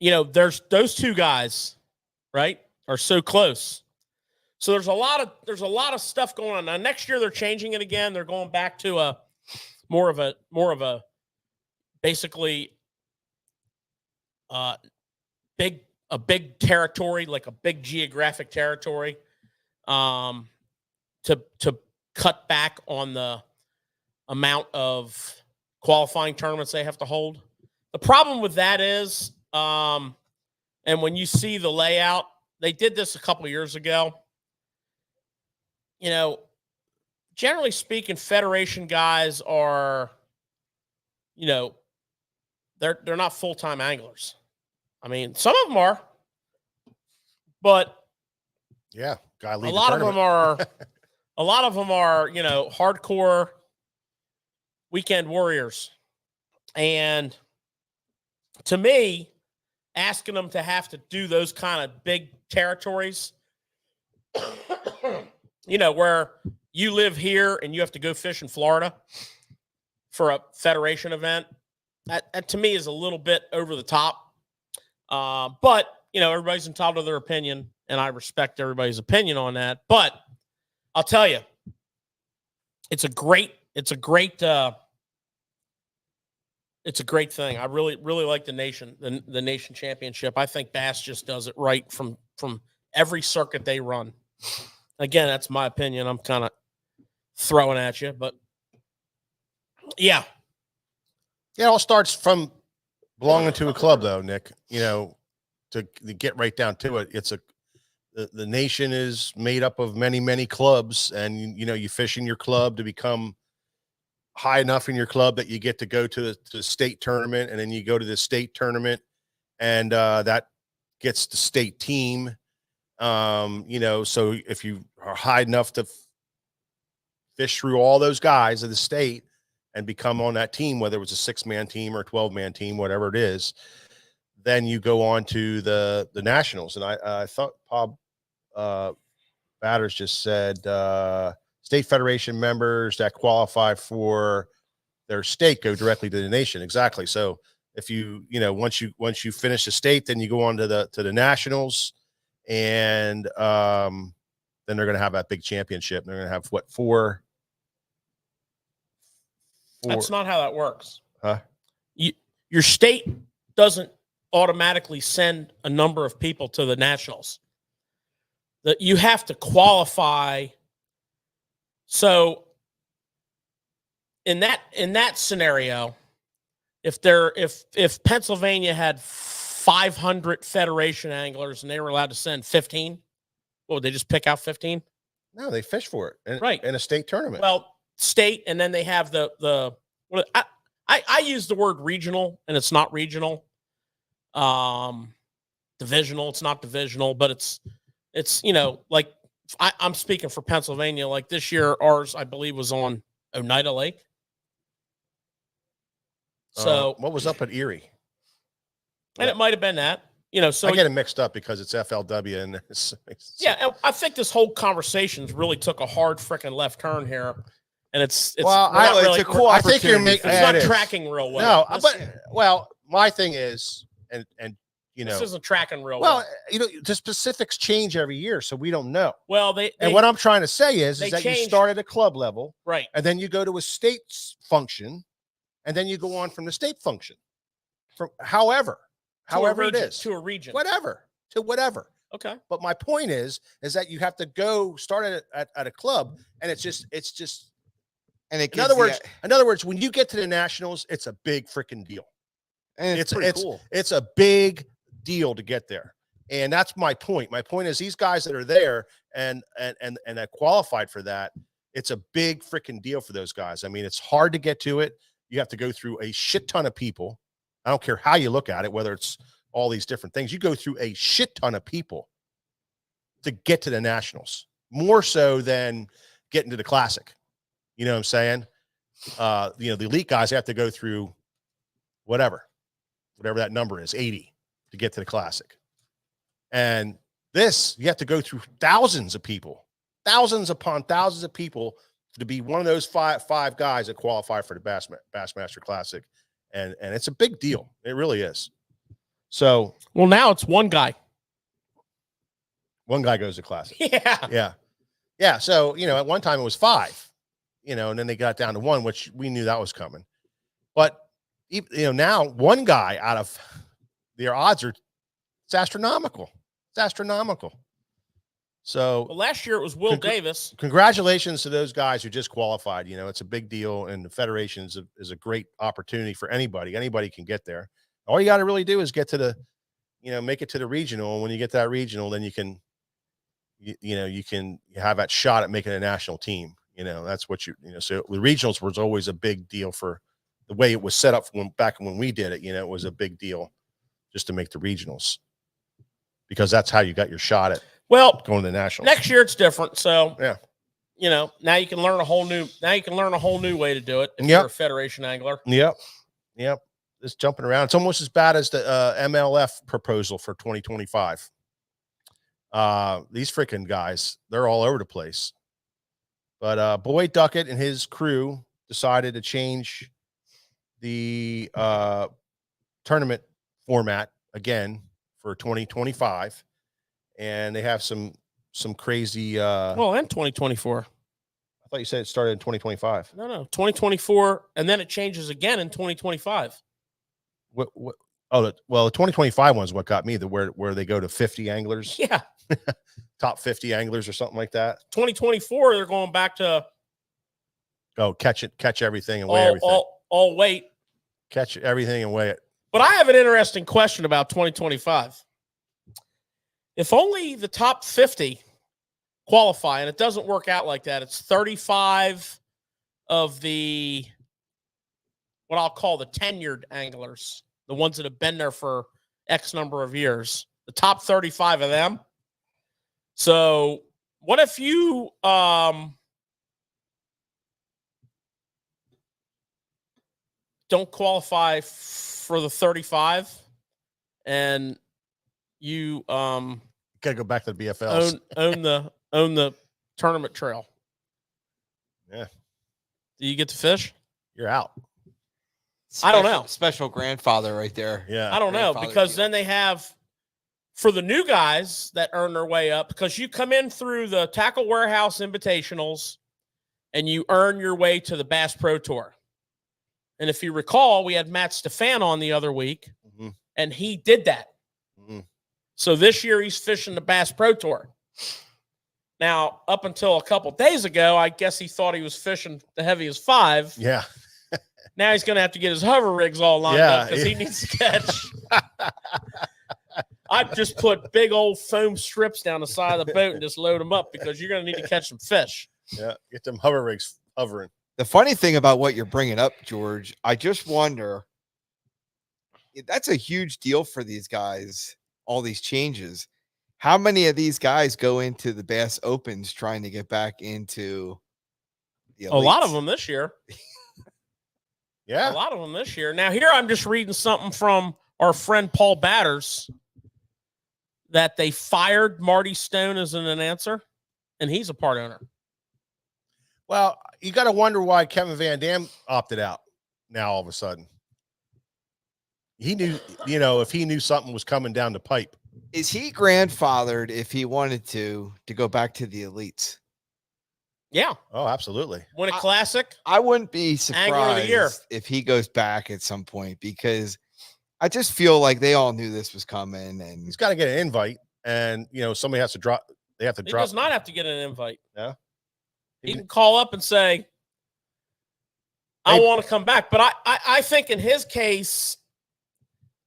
there's those two guys, right, are so close. So there's a lot of stuff going on. Now next year they're changing it again. They're going back to a more of a basically big territory, like a big geographic territory, to cut back on the amount of qualifying tournaments they have to hold. The problem with that is, and when you see the layout, they did this a couple of years ago. Generally speaking, federation guys are, they're not full-time anglers. I mean, some of them are, but yeah, a lot of them are, hardcore weekend warriors. And to me, asking them to have to do those kind of big territories, where you live here and you have to go fish in Florida for a federation event, that to me is a little bit over the top. But everybody's entitled to their opinion, and I respect everybody's opinion on that. But I'll tell you, it's a great thing. I really, really like the nation championship. I think Bass just does it right from every circuit they run. Again, that's my opinion. I'm kind of throwing at you, but yeah. Yeah, it all starts from belonging to a club, though, Nick. To get right down to it, the nation is made up of many, many clubs, and you fish in your club to become high enough in your club that you get to go to the state tournament, and then you go to the state tournament, and that gets the state team. So if you are high enough to fish through all those guys of the state and become on that team, whether it was a 6-man team or a 12-man team, whatever it is, then you go on to the nationals. And I thought Bob Batters just said state federation members that qualify for their state go directly to the nation. Exactly. So if once you finish the state, then you go on to the nationals, and then they're going to have that big championship. They're going to have four. That's not how that works. Huh? Your state doesn't automatically send a number of people to the nationals. That you have to qualify. So in that scenario, if Pennsylvania had 500 federation anglers and they were allowed to send 15, what would they just pick out 15? No, they fish for it, right, in a state tournament. Well, state, and then they have I use the word regional, and it's not regional. Divisional, it's not divisional, but it's like I'm speaking for Pennsylvania. Like this year, ours I believe was on Oneida Lake. So what was up at Erie? And it might have been that, so I get it mixed up because it's FLW and yeah. And I think this whole conversation's really took a hard freaking left turn here. And it's Well, we're not really, it's a cool I think you're opportunity making it's for not it is. tracking real well. No, but my thing is, and this isn't tracking real well, well. the specifics change every year, so we don't know. Well, And what I'm trying to say is they that you changed- start at a club level, right. and then you go to a state function, and then you go on from the state function, from however it is, to a region. whatever. Okay. But my point is that you have to go start at a club, and it's just. And it In other words, when you get to the nationals, it's a big freaking deal. and it's pretty cool. It's a big deal to get there. And that's my point. My point is these guys that are there and that qualified for that, it's a big freaking deal for those guys. I mean, it's hard to get to it. You have to go through a shit ton of people. I don't care how you look at it, whether it's all these different things. You go through a shit ton of people to get to the nationals, more so than getting to the classic. You know what I'm saying? The elite guys have to go through whatever that number is, 80 to get to the classic. And this, you have to go through thousands of people, thousands upon thousands of people to be one of those five guys that qualify for the Bassmaster Classic. And it's a big deal. It really is. So, well, now it's one guy. One guy goes to Classic. Yeah. Yeah. So, at one time it was 5, and then they got down to 1, which we knew that was coming. But, now one guy out of their odds it's astronomical. It's astronomical. So Well, last year it was Will Davis. Congratulations to those guys who just qualified. It's a big deal, and the federation is a great opportunity for anybody. Anybody can get there. All you got to really do is get to the, make it to the regional. And when you get to that regional, then you can have that shot at making a national team. That's what so the regionals was always a big deal for the way it was set up back when we did it. It was a big deal just to make the regionals, because that's how you got your shot at going to the nationals. Next year it's different. So yeah, now you can learn a whole new way to do it if you're a federation angler. Yep. Just jumping around. It's almost as bad as the MLF proposal for 2025. These freaking guys, they're all over the place. But Boyd Duckett and his crew decided to change the tournament format again for 2025, and they have some crazy and 2024. I thought you said it started in 2025. No, 2024, and then it changes again in 2025. What the 2025 one is what got me, where they go to 50 anglers. Yeah. Top 50 anglers or something like that. 2024, they're going back to catch everything and weigh everything. All weight. Catch everything and weigh it. But I have an interesting question about 2025. If only the top 50 qualify, and it doesn't work out like that, it's 35 of the what I'll call the tenured anglers, the ones that have been there for X number of years, the top 35 of them. So what if you don't qualify for the 35 and you gotta go back to the BFLs. own the tournament trail? Yeah. Do you get to fish? You're out. I don't know. Special grandfather right there. Yeah. I don't know, because then they have, for the new guys that earn their way up, because you come in through the Tackle Warehouse Invitationals and you earn your way to the Bass Pro Tour. And if you recall, we had Matt Stefan on the other week, and he did that. So this year he's fishing the Bass Pro Tour. Now, up until a couple days ago, I guess he thought he was fishing the heaviest 5. Yeah. Now he's going to have to get his hover rigs all lined up because he needs to catch. I just put big old foam strips down the side of the boat and just load them up, because you're going to need to catch some fish. Yeah. Get them hover rigs hovering. The funny thing about what you're bringing up, George, I just wonder, that's a huge deal for these guys, all these changes. How many of these guys go into the Bass Opens trying to get back into the elites? A lot of them this year. Yeah. A lot of them this year. Now, here I'm just reading something from our friend Paul Batters that they fired Marty Stone as an announcer, and he's a part owner. Well, you got to wonder why Kevin Van Dam opted out now all of a sudden. He knew, if he knew something was coming down the pipe. Is he grandfathered if he wanted to go back to the elites? Yeah. Oh, absolutely. Win a classic. I wouldn't be Angler of the year. surprised if he goes back at some point, because I just feel like they all knew this was coming, and He's got to get an invite, and somebody has to drop. They have to He drop. does not have to get an invite. Yeah. He can call up and say, I want to come back. But I think in his case,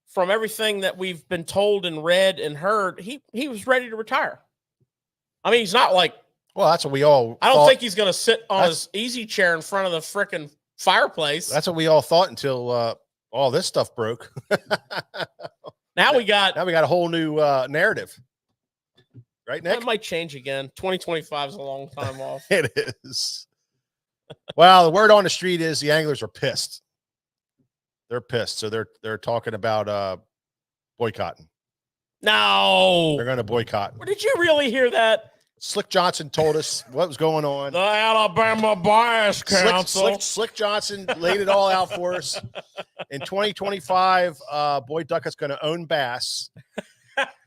from everything that we've been told and read and heard, he was ready to retire. I mean, he's not like, Well, that's what we all. I don't thought. think he's going to sit on his easy chair in front of the frickin' fireplace. That's what we all thought until all this stuff broke. Now we got a whole new narrative, right, Nick? that might change again. 2025 is a long time off. It is. Well, the word on the street is the anglers are pissed. They're pissed, so they're talking about boycotting. No. They're going to boycott. Did you really hear that? Slick Johnson told us what was going on. The Alabama Bias Council. Slick Johnson laid it all out for us. In 2025, Boyd Duckett's going to own bass,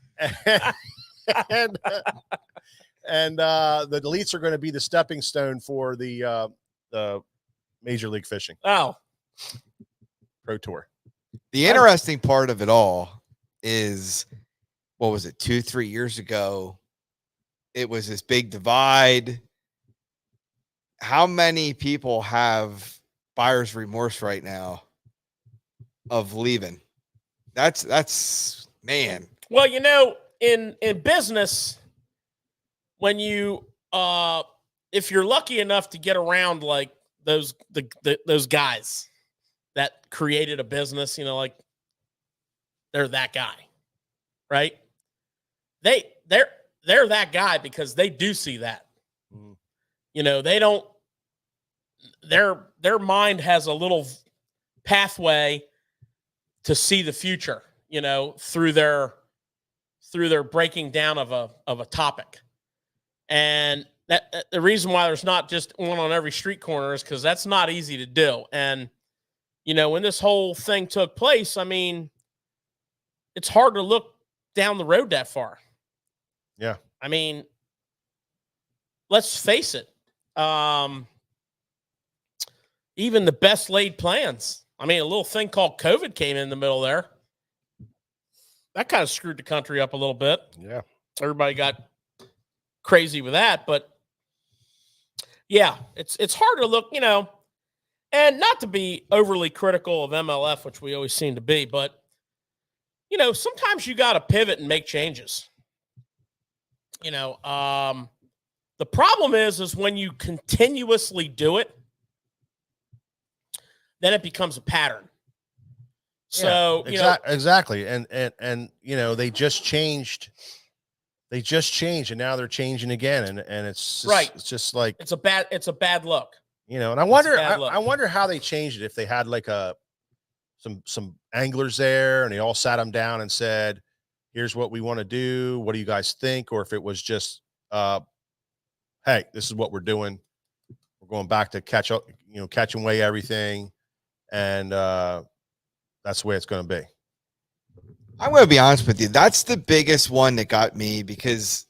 and the elites are going to be the stepping stone for the Major League Fishing Oh, Pro Tour. the interesting part of it all is, what was it, 2-3 years ago? It was this big divide. How many people have buyer's remorse right now of leaving? That's man. well, in business, when you if you're lucky enough to get around like those guys that created a business, like they're that guy, right? They're that guy because they do see that. They don't, their mind has a little pathway to see the future, through their breaking down of a topic. And that the reason why there's not just one on every street corner is because that's not easy to do. And, when this whole thing took place, I mean, it's hard to look down the road that far. Yeah. I mean, let's face it. Even the best laid plans. I mean, a little thing called COVID came in the middle there. That kind of screwed the country up a little bit. Yeah. Everybody got crazy with that, but yeah, it's hard to look, and not to be overly critical of MLF, which we always seem to be, but sometimes you got to pivot and make changes. The problem is when you continuously do it, then it becomes a pattern. So, exactly. And they just changed. They just changed, and now they're changing again. And it's just, right. It's just like, it's a bad look. And I wonder how they changed it. If they had like some anglers there and they all sat them down and said, here's what we want to do. What do you guys think? Or if it was just, hey, this is what we're doing. We're going back to catch and weigh everything. And that's the way it's going to be. I'm going to be honest with you. That's the biggest one that got me, because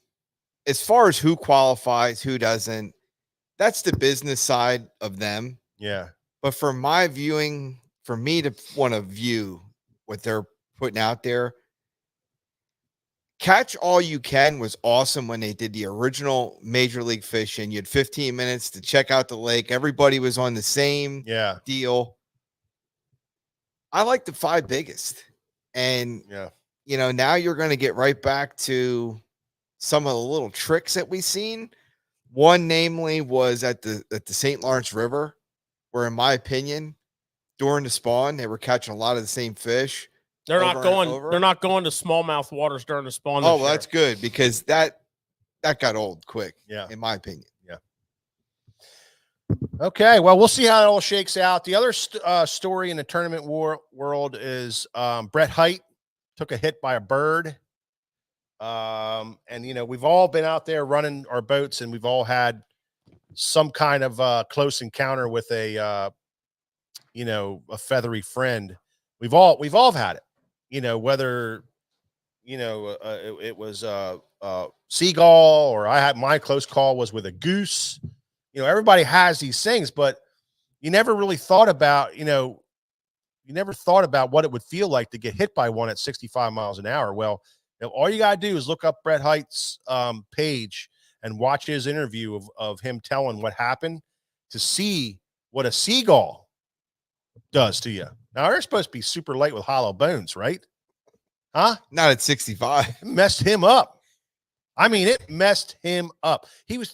as far as who qualifies, who doesn't, that's the business side of them. Yeah. But for my viewing, for me to want to view what they're putting out there, Catch All You Can was awesome when they did the original Major League Fishing. You had 15 minutes to check out the lake. Everybody was on the same deal. I like the 5 biggest. And, now you're going to get right back to some of the little tricks that we've seen. One, namely, was at the St. Lawrence River, where, in my opinion, during the spawn, they were catching a lot of the same fish. They're not going to smallmouth waters during the spawn. Oh, well, that's good, because that got old quick. Yeah, in my opinion. Yeah. Okay, well, we'll see how it all shakes out. The other story in the tournament world is Brett Hite took a hit by a bird. And, we've all been out there running our boats, and we've all had some kind of close encounter with a feathery friend. We've all had it, whether, it was a seagull, or I had my close call was with a goose. Everybody has these things, but you never really thought about, what it would feel like to get hit by one at 65 miles an hour. Well, all you got to do is look up Brett Hite's page and watch his interview of him telling what happened to see what a seagull does to you. Now, they're supposed to be super light with hollow bones, right? Huh? Not at 65. It messed him up. I mean, it messed him up. He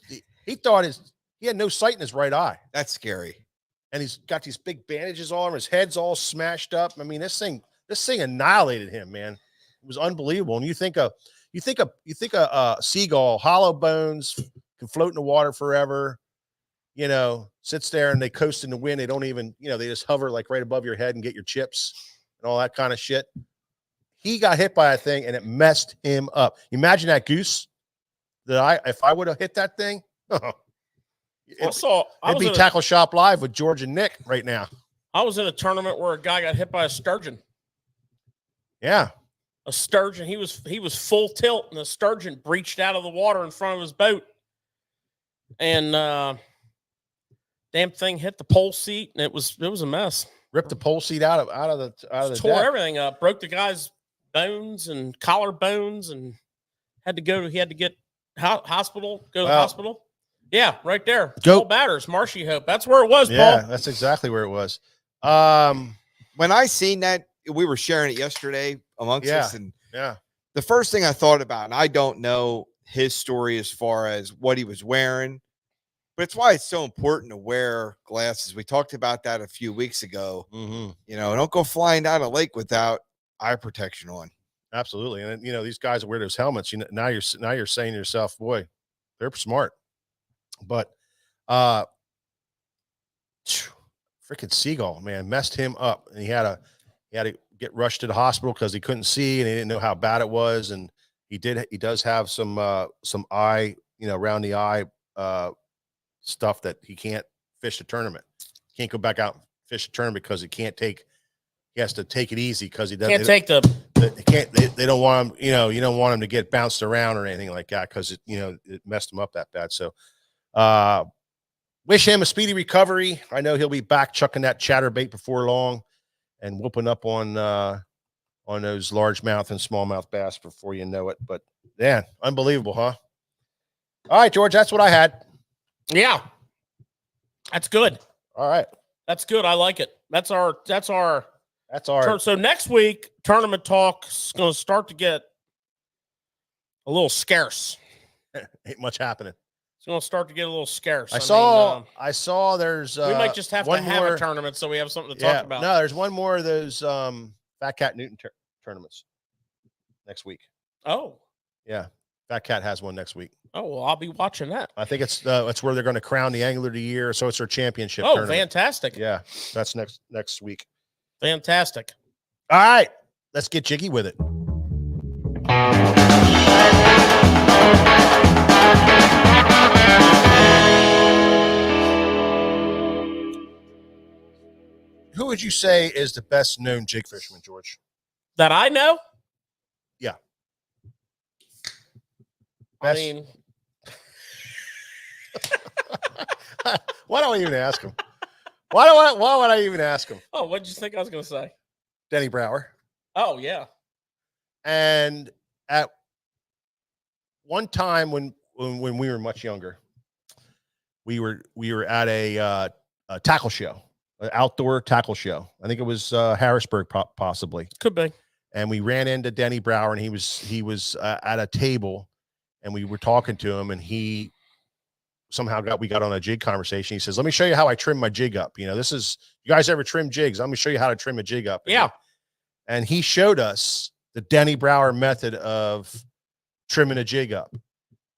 thought he had no sight in his right eye. That's scary. And he's got these big bandages all over. His head's all smashed up. I mean, this thing annihilated him, man. It was unbelievable. And you think a seagull, hollow bones, can float in the water forever, sits there and they coast in the wind. They don't even, they just hover like right above your head and get your chips and all that kind of shit. He got hit by a thing and it messed him up. Imagine that goose if I would have hit that thing, it'd be Tackle Shop Live with George and Nick right now. I was in a tournament where a guy got hit by a sturgeon. Yeah. A sturgeon. He was full tilt, and the sturgeon breached out of the water in front of his boat. And damn thing hit the pole seat, and it was a mess. Ripped the pole seat out of the tore deck. everything up, broke the guy's bones and collar bones, and he had to get hospital. Go to the hospital. Yeah, right there. Go Batters, Marshy Hope. That's where it was, Paul. Yeah, that's exactly where it was. When I seen that, we were sharing it yesterday amongst us, and the first thing I thought about, and I don't know his story as far as what he was wearing, but it's why it's so important to wear glasses. We talked about that a few weeks ago. Mm-hmm. Don't go flying down a lake without eye protection on. Absolutely. And these guys wear those helmets. Now you're saying to yourself, boy, they're smart. But freaking seagull, man, messed him up, and he had to get rushed to the hospital because he couldn't see and he didn't know how bad it was. And he does have some eye, around the eye stuff that he can't fish the tournament. Can't go back out and fish the tournament because he has to take it easy because he doesn't they don't want him, you don't want him to get bounced around or anything like that because it messed him up that bad. So wish him a speedy recovery. I know he'll be back chucking that chatterbait before long and whooping up on those largemouth and smallmouth bass before you know it. But man, unbelievable, huh? All right, George, that's what I had. Yeah, that's good. All right, that's good. I like it. That's our turn. So next week, tournament talk's going to start to get a little scarce. Ain't much happening. It's going to start to get a little scarce. I saw there's we might just have to have a tournament so we have something to talk about. No, there's one more of those Fat Cat Newton tournaments next week. Oh. Yeah. Fat Cat has one next week. Oh, well, I'll be watching that. I think it's where they're going to crown the angler of the year, so it's their championship tournament. Fantastic. Yeah. That's next week. Fantastic. All right. Let's get jiggy with it. Who would you say is the best known jig fisherman, George? That I know? Yeah. Best. I mean, why don't I even ask him? Why would I even ask him? Oh, what did you think I was going to say? Denny Brower. Oh, yeah. And at one time when we were much younger, we were at a tackle show, an outdoor tackle show. I think it was Harrisburg, possibly. Could be. And we ran into Denny Brower, and he was at a table, and we were talking to him, and he somehow we got on a jig conversation. He says, "Let me show you how I trim my jig up. You guys ever trim jigs? Let me show you how to trim a jig up." Yeah. And he showed us the Denny Brower method of trimming a jig up.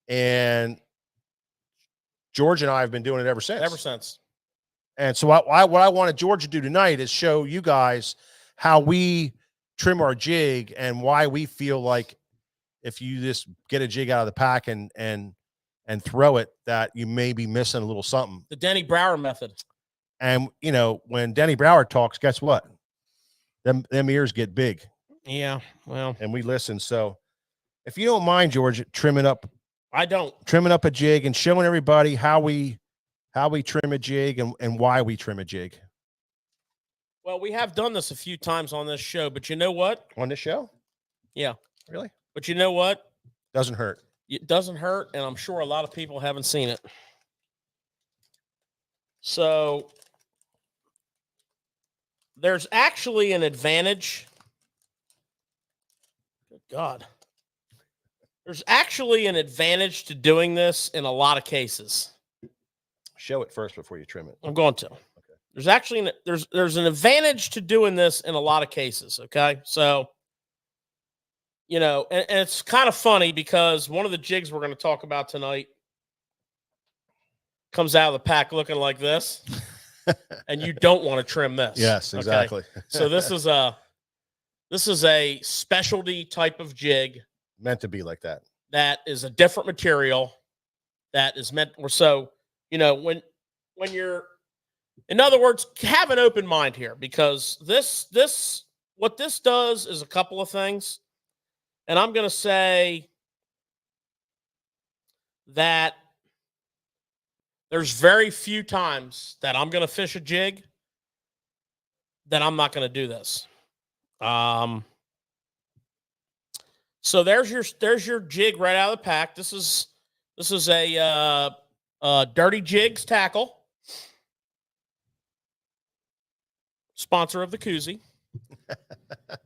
And George and I have been doing it ever since. And so what I wanted George to do tonight is show you guys how we trim our jig and why we feel like if you just get a jig out of the pack and throw it, that you may be missing a little something. The Denny Brower method. And you know, when Denny Brower talks, guess what? Them ears get big. Yeah, well, and we listen. So if you don't mind, George, trimming up a jig and showing everybody how we trim a jig and why we trim a jig. Well, we have done this a few times on this show, but you know what? On this show? Yeah. Really? But you know what? Doesn't hurt. It doesn't hurt, and I'm sure a lot of people haven't seen it. So there's actually an advantage. Good God. There's actually an advantage to doing this in a lot of cases. Show it first before you trim it. I'm going to. Okay. There's actually there's an advantage to doing this in a lot of cases. Okay, so you know, and it's kind of funny because one of the jigs we're going to talk about tonight comes out of the pack looking like this, and you don't want to trim this. Yes, exactly. Okay? So this is a specialty type of jig meant to be like that. That is a different material that is meant or so, you know, when you're, in other words, have an open mind here, because what this does is a couple of things. And I'm going to say that there's very few times that I'm going to fish a jig that I'm not going to do this. So there's your jig right out of the pack. This is a Dirty Jigs tackle, sponsor of the koozie.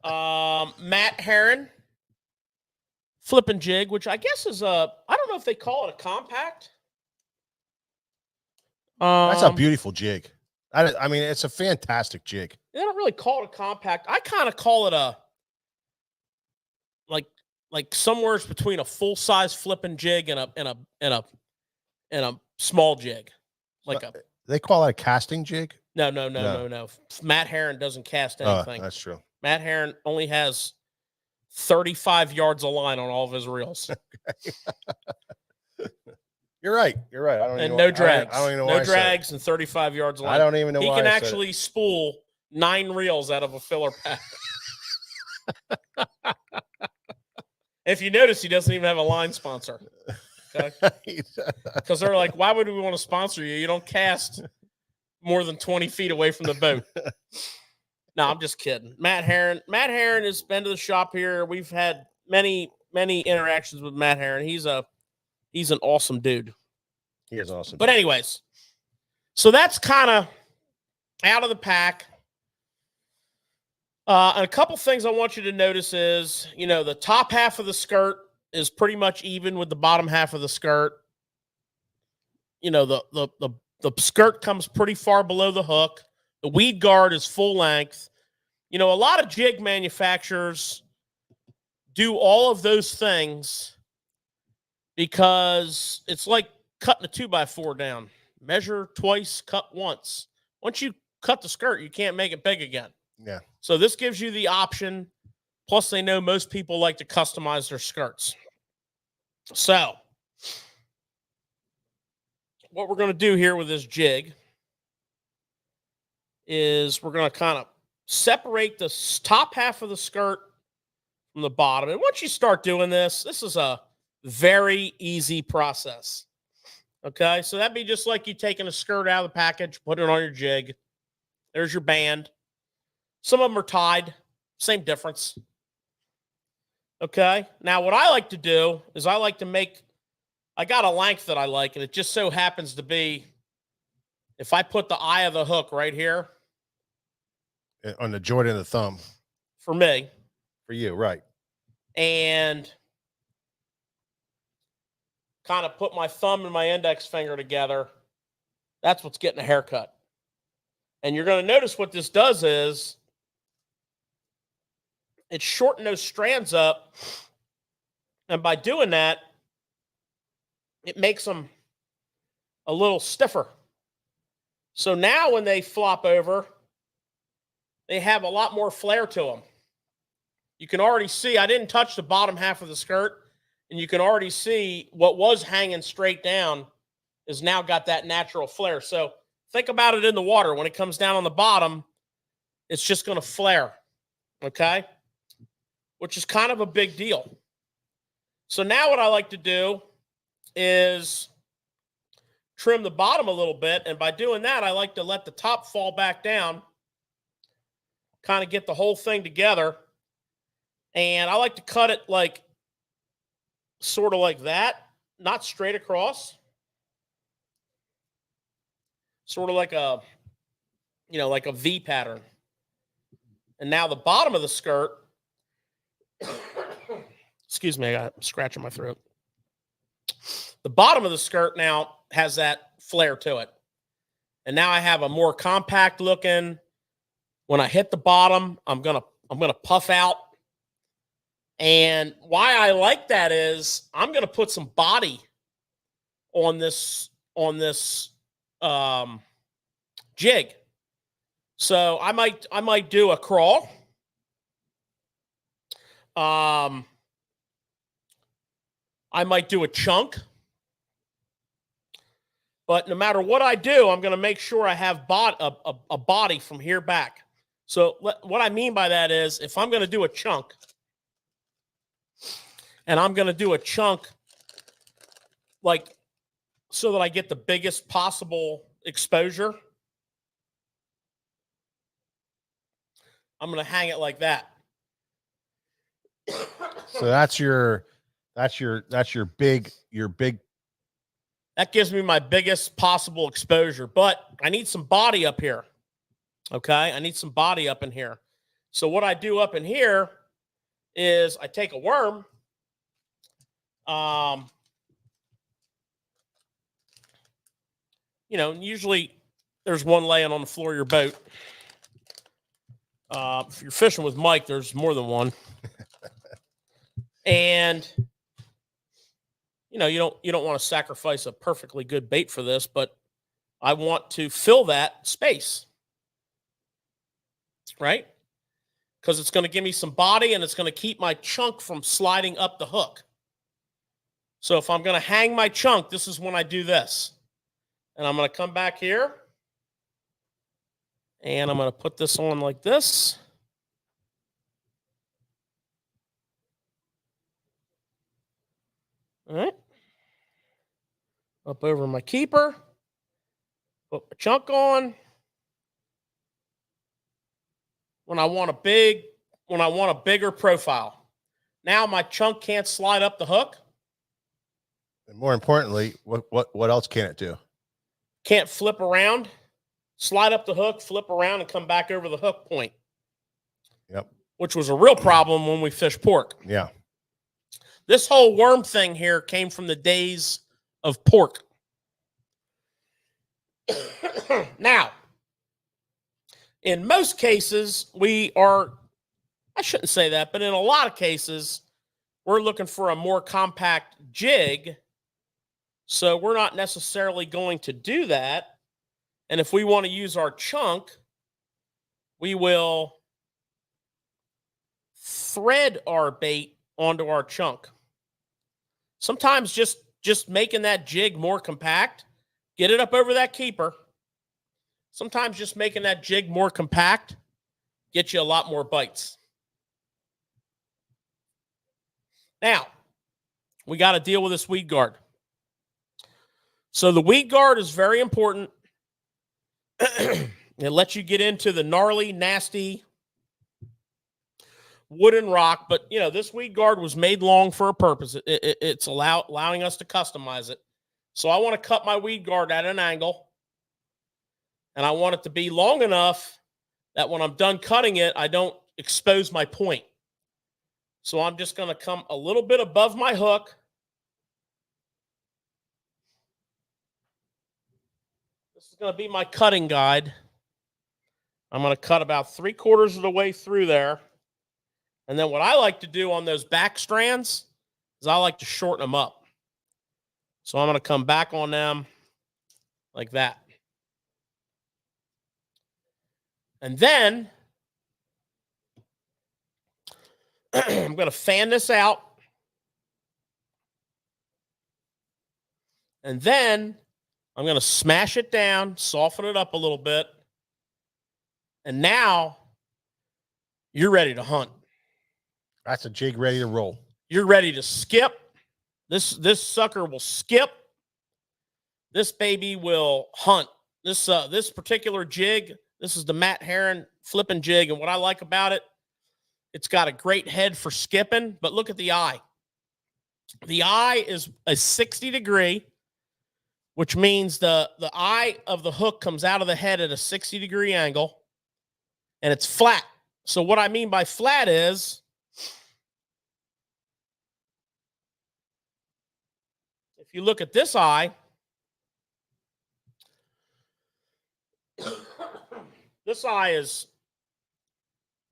Matt Herron Flippin jig, which I guess is I don't know if they call it a compact. That's a beautiful jig. I mean, it's a fantastic jig. They don't really call it a compact. I kind of call it a like somewhere between a full size Flippin jig and a small jig. They call it a casting jig. No. Matt Herron doesn't cast anything. That's true. Matt Herron only has 35 yards of line on all of his reels. You're right. And no drags. I don't even know no drags and 35 yards of line. I don't even know he why can actually spool 9 reels out of a filler pack. If you notice, he doesn't even have a line sponsor. Okay? Because they're like, why would we want to sponsor you? You don't cast more than 20 feet away from the boat. No, I'm just kidding. Matt Herron has been to the shop here. We've had many interactions with Matt Herron. He's an awesome dude. He is awesome. But anyways, so that's kind of out of the pack. And a couple things I want you to notice is, you know, the top half of the skirt is pretty much even with the bottom half of the skirt. You know, the skirt comes pretty far below the hook. The weed guard is full length. You know, a lot of jig manufacturers do all of those things because it's like cutting a 2x4 down. Measure twice, cut once. Once you cut the skirt, you can't make it big again. Yeah. So this gives you the option. Plus, they know most people like to customize their skirts. So what we're going to do here with this jig is we're going to kind of separate the top half of the skirt from the bottom. And once you start doing this is a very easy process. Okay, so that'd be just like you taking a skirt out of the package, put it on your jig. There's your band. Some of them are tied. Same difference. Okay, now what I like to do is I got a length that I like, and it just so happens to be, if I put the eye of the hook right here. On the joint of the thumb. For me. For you, right. And kind of put my thumb and my index finger together. That's what's getting a haircut. And you're going to notice what this does is it shortens those strands up. And by doing that, it makes them a little stiffer. So now when they flop over, they have a lot more flare to them. You can already see, I didn't touch the bottom half of the skirt, and you can already see what was hanging straight down is now got that natural flare. So think about it in the water. When it comes down on the bottom, it's just going to flare, okay? Which is kind of a big deal. So now what I like to do is trim the bottom a little bit, and by doing that, I like to let the top fall back down, kind of get the whole thing together, and I like to cut it like sort of like that, not straight across, sort of like a, you know, like a V pattern. And now the bottom of the skirt, excuse me, I'm scratching my throat. The bottom of the skirt now has that flare to it. And now I have a more compact looking, when I hit the bottom, I'm going to puff out. And why I like that is I'm going to put some body on this jig. So I might do a crawl. I might do a chunk. But no matter what I do, I'm going to make sure I have a body from here back. So what I mean by that is if I'm going to do a chunk, and I'm going to do a chunk like so that I get the biggest possible exposure, I'm going to hang it like that. So that's your big. That gives me my biggest possible exposure, but I need some body up here. Okay, I need some body up in here. So what I do up in here is I take a worm. You know, usually there's one laying on the floor of your boat. If you're fishing with Mike, there's more than one. And you know, you don't want to sacrifice a perfectly good bait for this, but I want to fill that space, right? Because it's going to give me some body and it's going to keep my chunk from sliding up the hook. So if I'm going to hang my chunk, this is when I do this. And I'm going to come back here. And I'm going to put this on like this. All right. Up over my keeper. Put my chunk on. When I want a bigger profile. Now my chunk can't slide up the hook. And more importantly, what else can it do? Can't flip around, slide up the hook, flip around, and come back over the hook point. Yep. Which was a real problem when we fished pork. Yeah. This whole worm thing here came from the days of pork. Now, in most cases, I shouldn't say that, but in a lot of cases, we're looking for a more compact jig. So we're not necessarily going to do that. And if we want to use our chunk, we will thread our bait onto our chunk. Sometimes just making that jig more compact, get it up over that keeper. Sometimes just making that jig more compact, get you a lot more bites. Now, we got to deal with this weed guard. So the weed guard is very important. It lets you get into the gnarly, nasty wood and rock. But, you know, this weed guard was made long for a purpose. It's allowing us to customize it. So I want to cut my weed guard at an angle. And I want it to be long enough that when I'm done cutting it, I don't expose my point. So I'm just going to come a little bit above my hook. This is going to be my cutting guide. I'm going to cut about 3/4 of the way through there. And then what I like to do on those back strands is I like to shorten them up. So I'm going to come back on them like that. And then I'm going to fan this out. And then I'm going to smash it down, soften it up a little bit. And now you're ready to hunt. That's a jig ready to roll. You're ready to skip. This sucker will skip. This baby will hunt. This particular jig, this is the Matt Heron Flippin jig. And what I like about it, it's got a great head for skipping, but look at the eye. The eye is a 60 degree, which means the eye of the hook comes out of the head at a 60-degree angle, and it's flat. So what I mean by flat is if you look at this eye, this eye is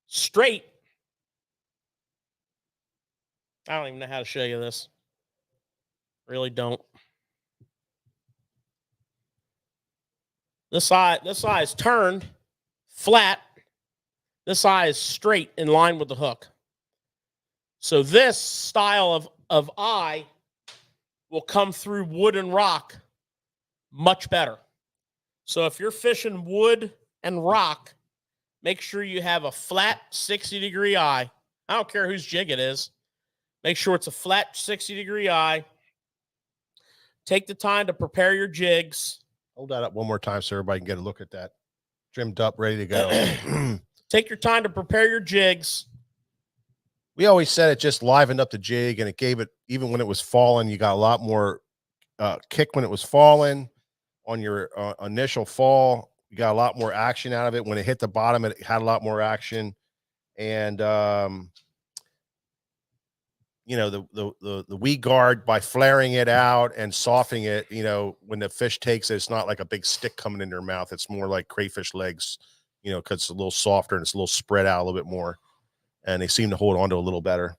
straight. I don't even know how to show you this. Really don't. This eye is turned flat. This eye is straight in line with the hook. So this style of eye will come through wood and rock much better. So if you're fishing wood and rock, make sure you have a flat 60-degree eye. I don't care whose jig it is. Make sure it's a flat 60-degree eye. Take the time to prepare your jigs. Hold that up one more time so everybody can get a look at that. Trimmed up, ready to go. Take your time to prepare your jigs. We always said it just livened up the jig, and it gave it, even when it was falling, you got a lot more kick when it was falling. On your initial fall, you got a lot more action out of it. When it hit the bottom, it had a lot more action. And you know, the weed guard, by flaring it out and softening it, you know, when the fish takes it, it's not like a big stick coming in their mouth. It's more like crayfish legs, you know, because it's a little softer and it's a little spread out a little bit more, and they seem to hold on to a little better.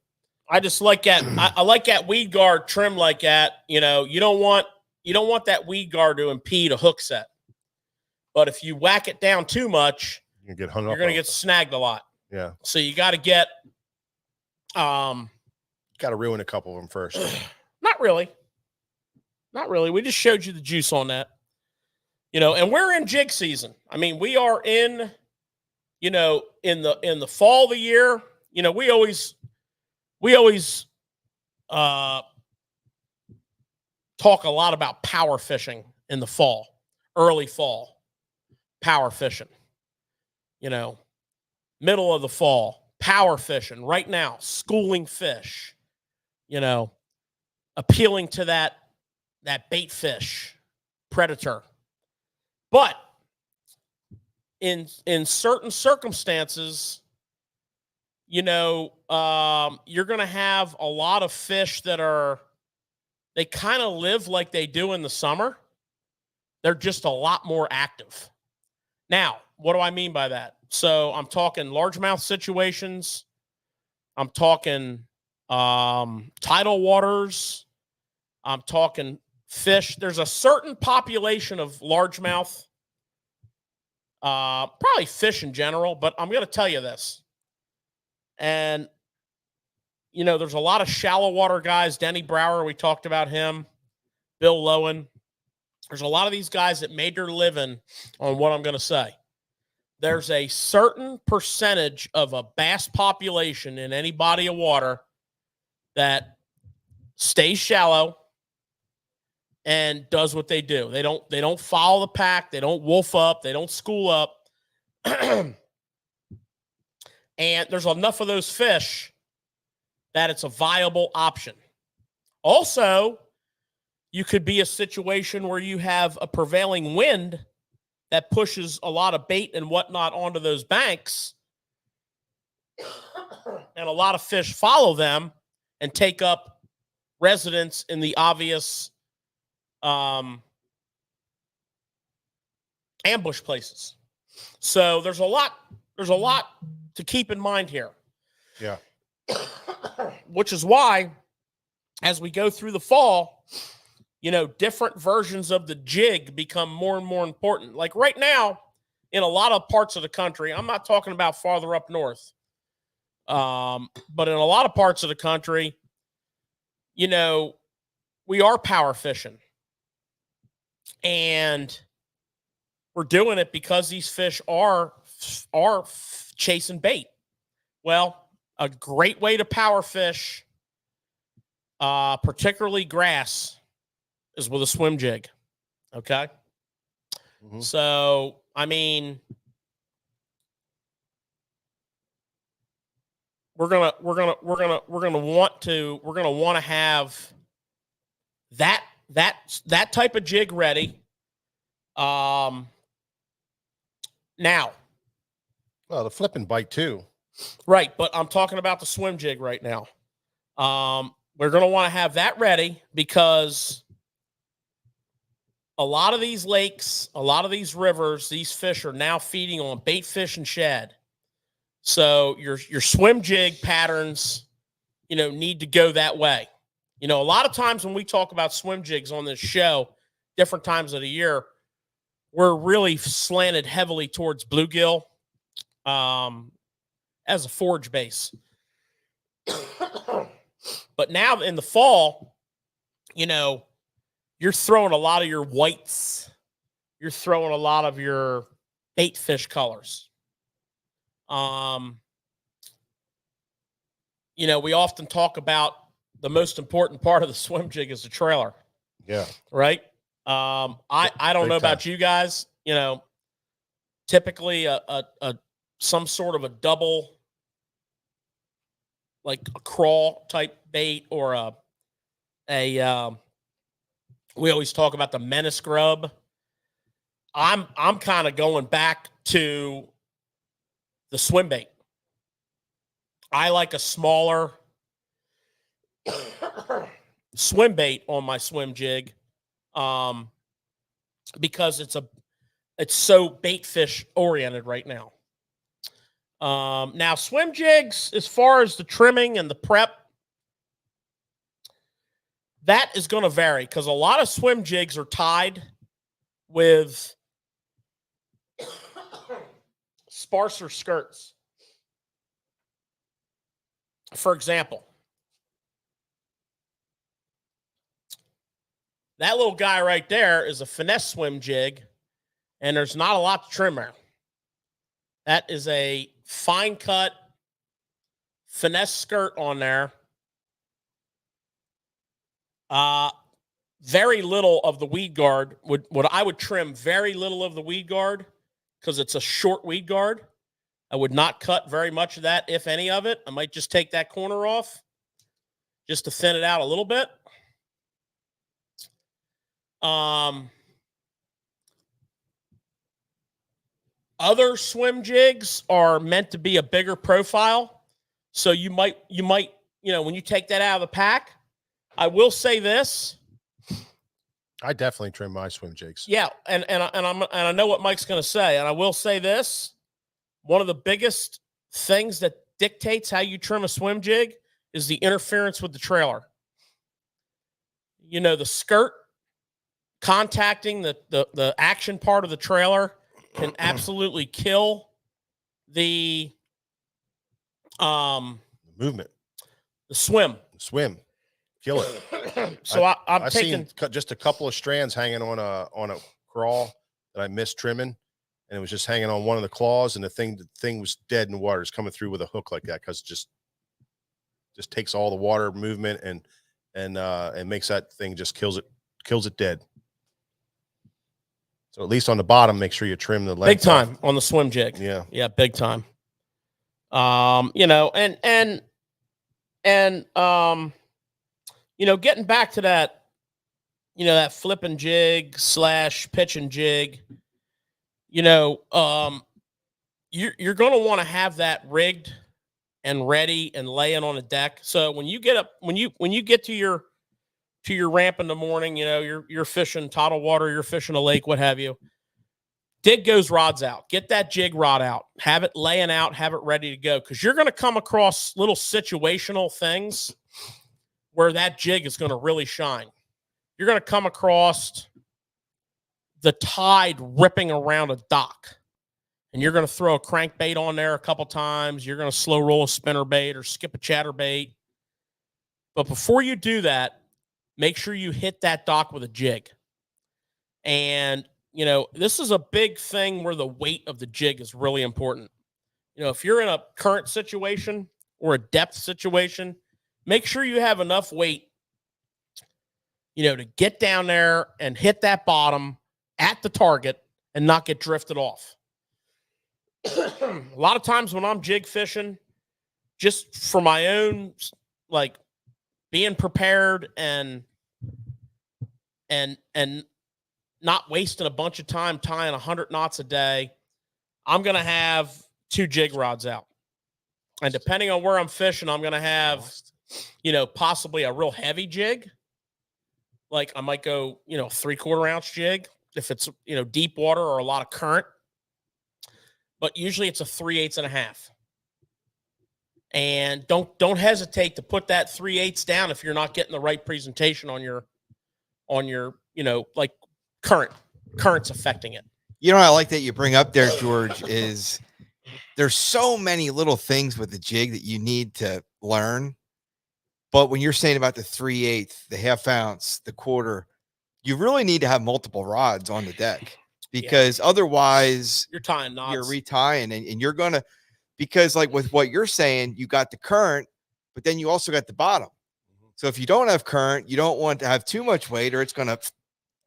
I just like that. I like that weed guard trim like that. You know, you don't want that weed guard to impede a hook set. But if you whack it down too much, You get hung up. you're going to on get snagged a lot. Yeah. So you got to get, Got to ruin a couple of them first. not really. Not really. We just showed you the juice on that. You know, and we're in jig season. I mean, we are in, you know, in the fall of the year. You know, we always talk a lot about power fishing in the fall, early fall, power fishing. You know, middle of the fall, power fishing. Right now, schooling fish. You know, appealing to that bait fish predator. But in certain circumstances, you know, you're going to have a lot of fish that they kind of live like they do in the summer. They're just a lot more active. Now, what do I mean by that? So I'm talking largemouth situations. I'm talking tidal waters. I'm talking fish. There's a certain population of largemouth, probably fish in general, but I'm going to tell you this. And, you know, there's a lot of shallow water guys. Denny Brower, we talked about him. Bill Lowen. There's a lot of these guys that made their living on what I'm going to say. There's a certain percentage of a bass population in any body of water that stays shallow and does what they do. They don't follow the pack. They don't wolf up. They don't school up. And there's enough of those fish that it's a viable option. Also, you could be a situation where you have a prevailing wind that pushes a lot of bait and whatnot onto those banks, and a lot of fish follow them and take up residence in the obvious ambush places. So there's a lot to keep in mind here. Yeah. Which is why, as we go through the fall, you know, different versions of the jig become more and more important. Like right now, in a lot of parts of the country, I'm not talking about farther up north, but in a lot of parts of the country, you know, we are power fishing. And we're doing it because these fish are chasing bait. Well, a great way to power fish, particularly grass, is with a swim jig. Okay. Mhm. So, I mean, we're gonna want to have that type of jig ready. Now, Well, the flipping bite too. right, but I'm talking about the swim jig right now. We're going to want to have that ready because a lot of these lakes, a lot of these rivers, these fish are now feeding on bait fish and shad. So your swim jig patterns, you know, need to go that way. You know, a lot of times when we talk about swim jigs on this show, different times of the year, we're really slanted heavily towards bluegill as a forage base. But now in the fall, you know, you're throwing a lot of your whites. You're throwing a lot of your bait fish colors. You know, we often talk about the most important part of the swim jig is the trailer. Yeah. Right. I don't know about you guys, you know, typically a some sort of a double, like a crawl type bait or we always talk about the menace grub. I'm kind of going back to the swim bait. I like a smaller swim bait on my swim jig because it's so bait fish oriented right now. Now swim jigs, as far as the trimming and the prep, that is going to vary because a lot of swim jigs are tied with sparser skirts. For example, that little guy right there is a finesse swim jig, and there's not a lot to trim there. That is a fine cut finesse skirt on there. Very little of the weed guard I would trim very little of the weed guard because it's a short weed guard. I would not cut very much of that, if any of it. I might just take that corner off just to thin it out a little bit. Other swim jigs are meant to be a bigger profile. So you might, you know, when you take that out of the pack, I will say this. I definitely trim my swim jigs. Yeah, and I know what Mike's going to say, and I will say this. One of the biggest things that dictates how you trim a swim jig is the interference with the trailer. You know, the skirt contacting the action part of the trailer can absolutely kill the movement, the swim. Kill it. So I'm taking just a couple of strands hanging on a crawl that I missed trimming, and it was just hanging on one of the claws, and the thing was dead in the water. It's coming through with a hook like that because it just takes all the water movement and makes that thing, just kills it dead. So at least on the bottom, make sure you trim the length. Big time on the swim jig. Yeah, big time. You know, and you know, getting back to that, you know, that flipping jig / pitching jig, you know, you're going to want to have that rigged and ready and laying on a deck. So when you get up, when you get to your ramp in the morning, you know, you're fishing tidal water, you're fishing a lake, what have you. Dig those rods out. Get that jig rod out. Have it laying out. Have it ready to go. Because you're going to come across little situational things where that jig is going to really shine. You're going to come across the tide ripping around a dock. and you're going to throw a crankbait on there a couple times. You're going to slow roll a spinner bait or skip a chatterbait. But before you do that, make sure you hit that dock with a jig. And, you know, this is a big thing where the weight of the jig is really important. You know, if you're in a current situation or a depth situation, make sure you have enough weight, you know, to get down there and hit that bottom at the target and not get drifted off. A lot of times when I'm jig fishing, just for my own, like, being prepared and not wasting a bunch of time tying 100 knots a day, I'm going to have 2 jig rods out. And depending on where I'm fishing, I'm going to have, you know, possibly a real heavy jig. Like I might go, you know, 3/4 ounce jig if it's, you know, deep water or a lot of current. But usually it's a 3/8 and a half. And don't hesitate to put that 3/8 down if you're not getting the right presentation on your, you know, like currents affecting it. You know what I like that you bring up there, George, is there's so many little things with the jig that you need to learn. But when you're saying about the 3/8, the half ounce, the quarter, you really need to have multiple rods on the deck, because otherwise You're tying knots. you're retying and you're going to, because like with what you're saying, you got the current, but then you also got the bottom. So if you don't have current, you don't want to have too much weight or it's going to,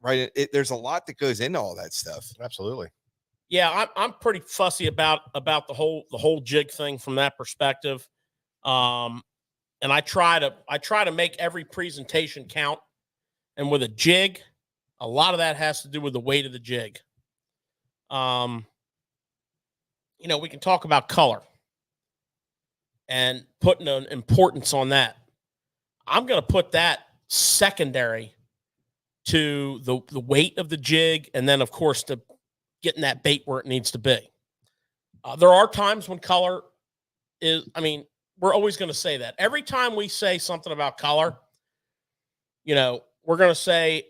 right. There's a lot that goes into all that stuff. Absolutely. Yeah, I'm pretty fussy about the whole jig thing from that perspective. And I try to make every presentation count. And with a jig, a lot of that has to do with the weight of the jig. You know, we can talk about color and putting an importance on that. I'm going to put that secondary to the weight of the jig, and then of course to getting that bait where it needs to be. There are times when color is, I mean, we're always going to say that. Every time we say something about color, you know, we're going to say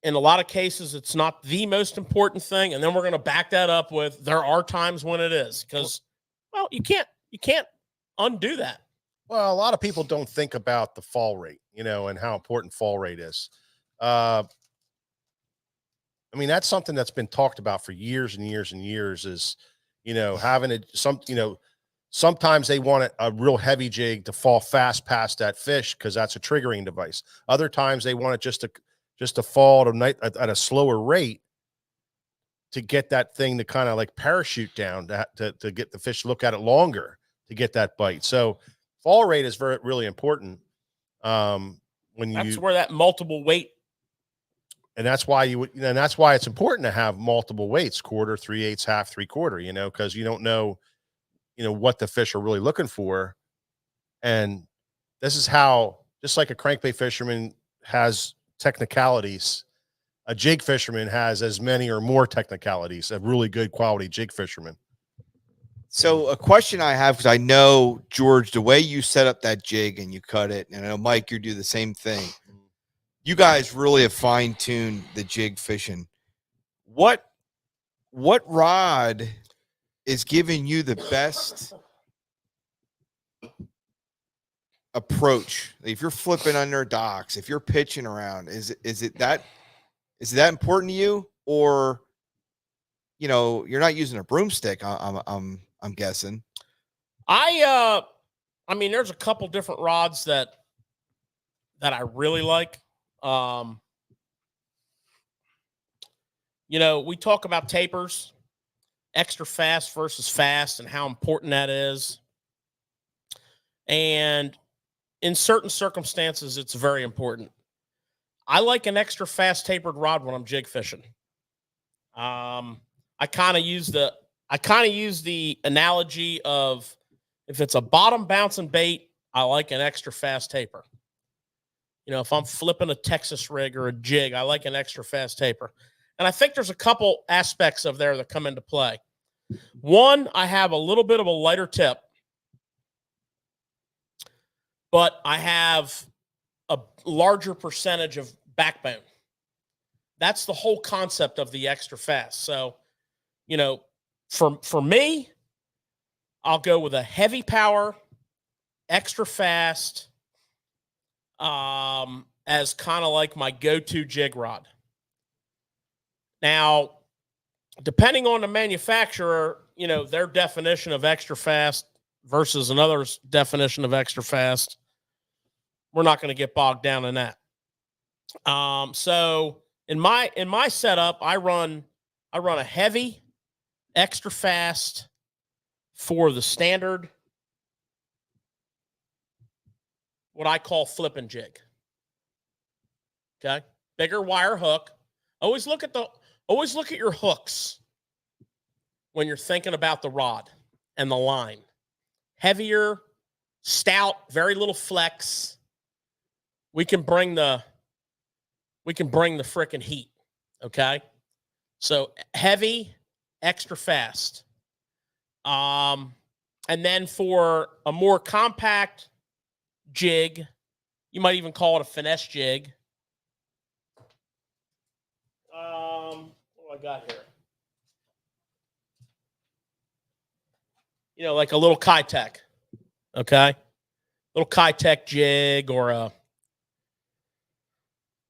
in a lot of cases it's not the most important thing, and then we're going to back that up with there are times when it is, because, well, you can't undo that. Well, a lot of people don't think about the fall rate, you know, and how important fall rate is. I mean, that's something that's been talked about for years and years and years is, you know, having you know, sometimes they want a real heavy jig to fall fast past that fish because that's a triggering device. Other times they want it just to fall at a slower rate to get that thing to kind of like parachute down to get the fish to look at it longer to get that bite. So fall rate is really important. That's where that multiple weight. And that's why that's why it's important to have multiple weights, quarter, 3/8, half, 3/4, you know, because you don't know, you know, what the fish are really looking for. And this is how, just like a crankbait fisherman has technicalities, a jig fisherman has as many or more technicalities, a really good quality jig fisherman. So a question I have, because I know, George, the way you set up that jig and you cut it, and I know, Mike, you do the same thing. You guys really have fine-tuned the jig fishing. What rod is giving you the best approach? If you're flipping under docks, if you're pitching around, is it that important to you? Or, you know, you're not using a broomstick, I'm guessing. I mean, there's a couple different rods that I really like. You know, we talk about tapers, extra fast versus fast, and how important that is. And in certain circumstances, it's very important. I like an extra fast tapered rod when I'm jig fishing. I kind of use the analogy of, if it's a bottom bouncing bait, I like an extra fast taper. You know, if I'm flipping a Texas rig or a jig, I like an extra fast taper. And I think there's a couple aspects of there that come into play. One, I have a little bit of a lighter tip, but I have a larger percentage of backbone. That's the whole concept of the extra fast. So, you know, For me, I'll go with a heavy power, extra fast, as kind of like my go-to jig rod. Now, depending on the manufacturer, their definition of extra fast versus another's definition of extra fast, we're not going to get bogged down in that. So in my setup, I run a heavy, extra fast for the standard, what I call flippin' jig. Okay, bigger wire hook. Always look at your hooks when you're thinking about the rod and the line. Heavier, stout, very little flex. We can bring the frickin' heat. Okay, so heavy, extra fast. And then for a more compact jig, you might even call it a finesse jig. What do I got here? Like a little Kitech. Okay, little Kitech jig, or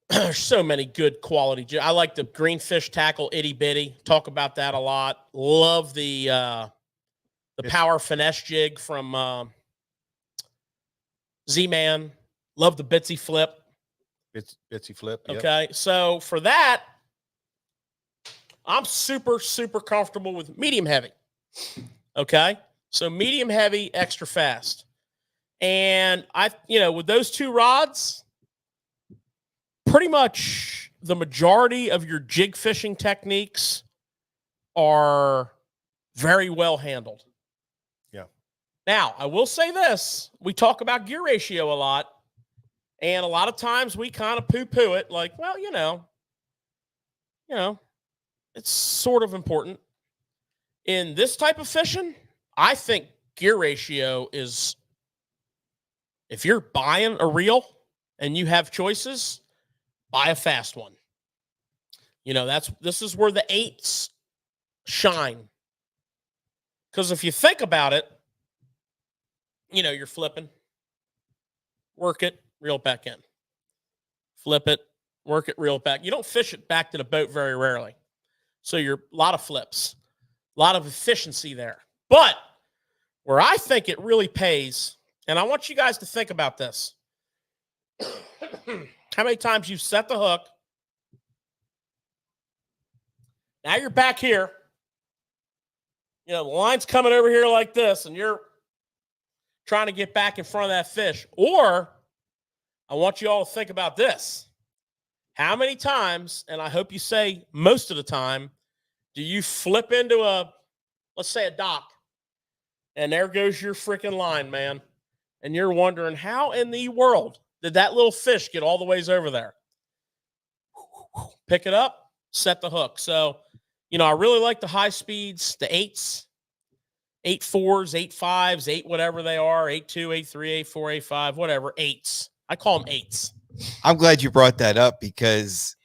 there's so many good quality jigs. I like the Greenfish Tackle Itty Bitty. Talk about that a lot. Love the Power Finesse jig from Z-Man. Love the Bitsy Flip. Bitsy Flip. Yep. Okay, so for that, I'm super, super comfortable with medium heavy. Okay, so medium heavy, extra fast. And with those two rods, pretty much the majority of your jig fishing techniques are very well handled. Yeah. Now, I will say this. We talk about gear ratio a lot, and a lot of times we kind of poo-poo it like, well, it's sort of important. In this type of fishing, I think gear ratio is, if you're buying a reel and you have choices, buy a fast one. This is where the 8s shine. Because if you think about it, you're flipping, work it, reel it back in. Flip it, work it, reel it back. You don't fish it back to the boat very rarely. So you're a lot of flips, a lot of efficiency there. But where I think it really pays, and I want you guys to think about this. How many times you've set the hook? Now you're back here. The line's coming over here like this, and you're trying to get back in front of that fish. Or I want you all to think about this. How many times, and I hope you say most of the time, do you flip into let's say a dock, and there goes your freaking line, man. And you're wondering, how in the world did that little fish get all the ways over there? Pick it up, set the hook. So, I really like the high speeds, the 8s, 8.4s, 8.5s, 8 whatever they are, 8.2, 8.3, 8.4, 8.5, whatever, 8s. I call them 8s. I'm glad you brought that up because,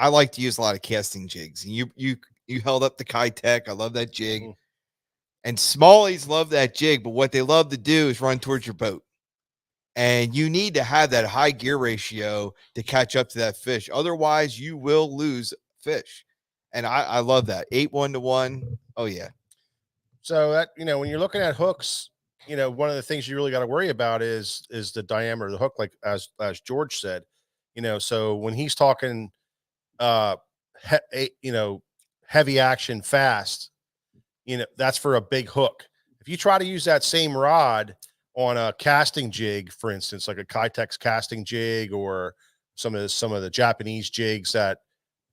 I like to use a lot of casting jigs. And you held up the Kitech. I love that jig. Mm-hmm. And smallies love that jig, but what they love to do is run towards your boat. And you need to have that high gear ratio to catch up to that fish. Otherwise, you will lose fish. And I love that. 8 1-to-1. Oh, yeah. So that, when you're looking at hooks, one of the things you really got to worry about is the diameter of the hook, like as George said. So when he's talking heavy action fast, that's for a big hook. If you try to use that same rod on a casting jig, for instance, like a Kitech casting jig, or some of the Japanese jigs that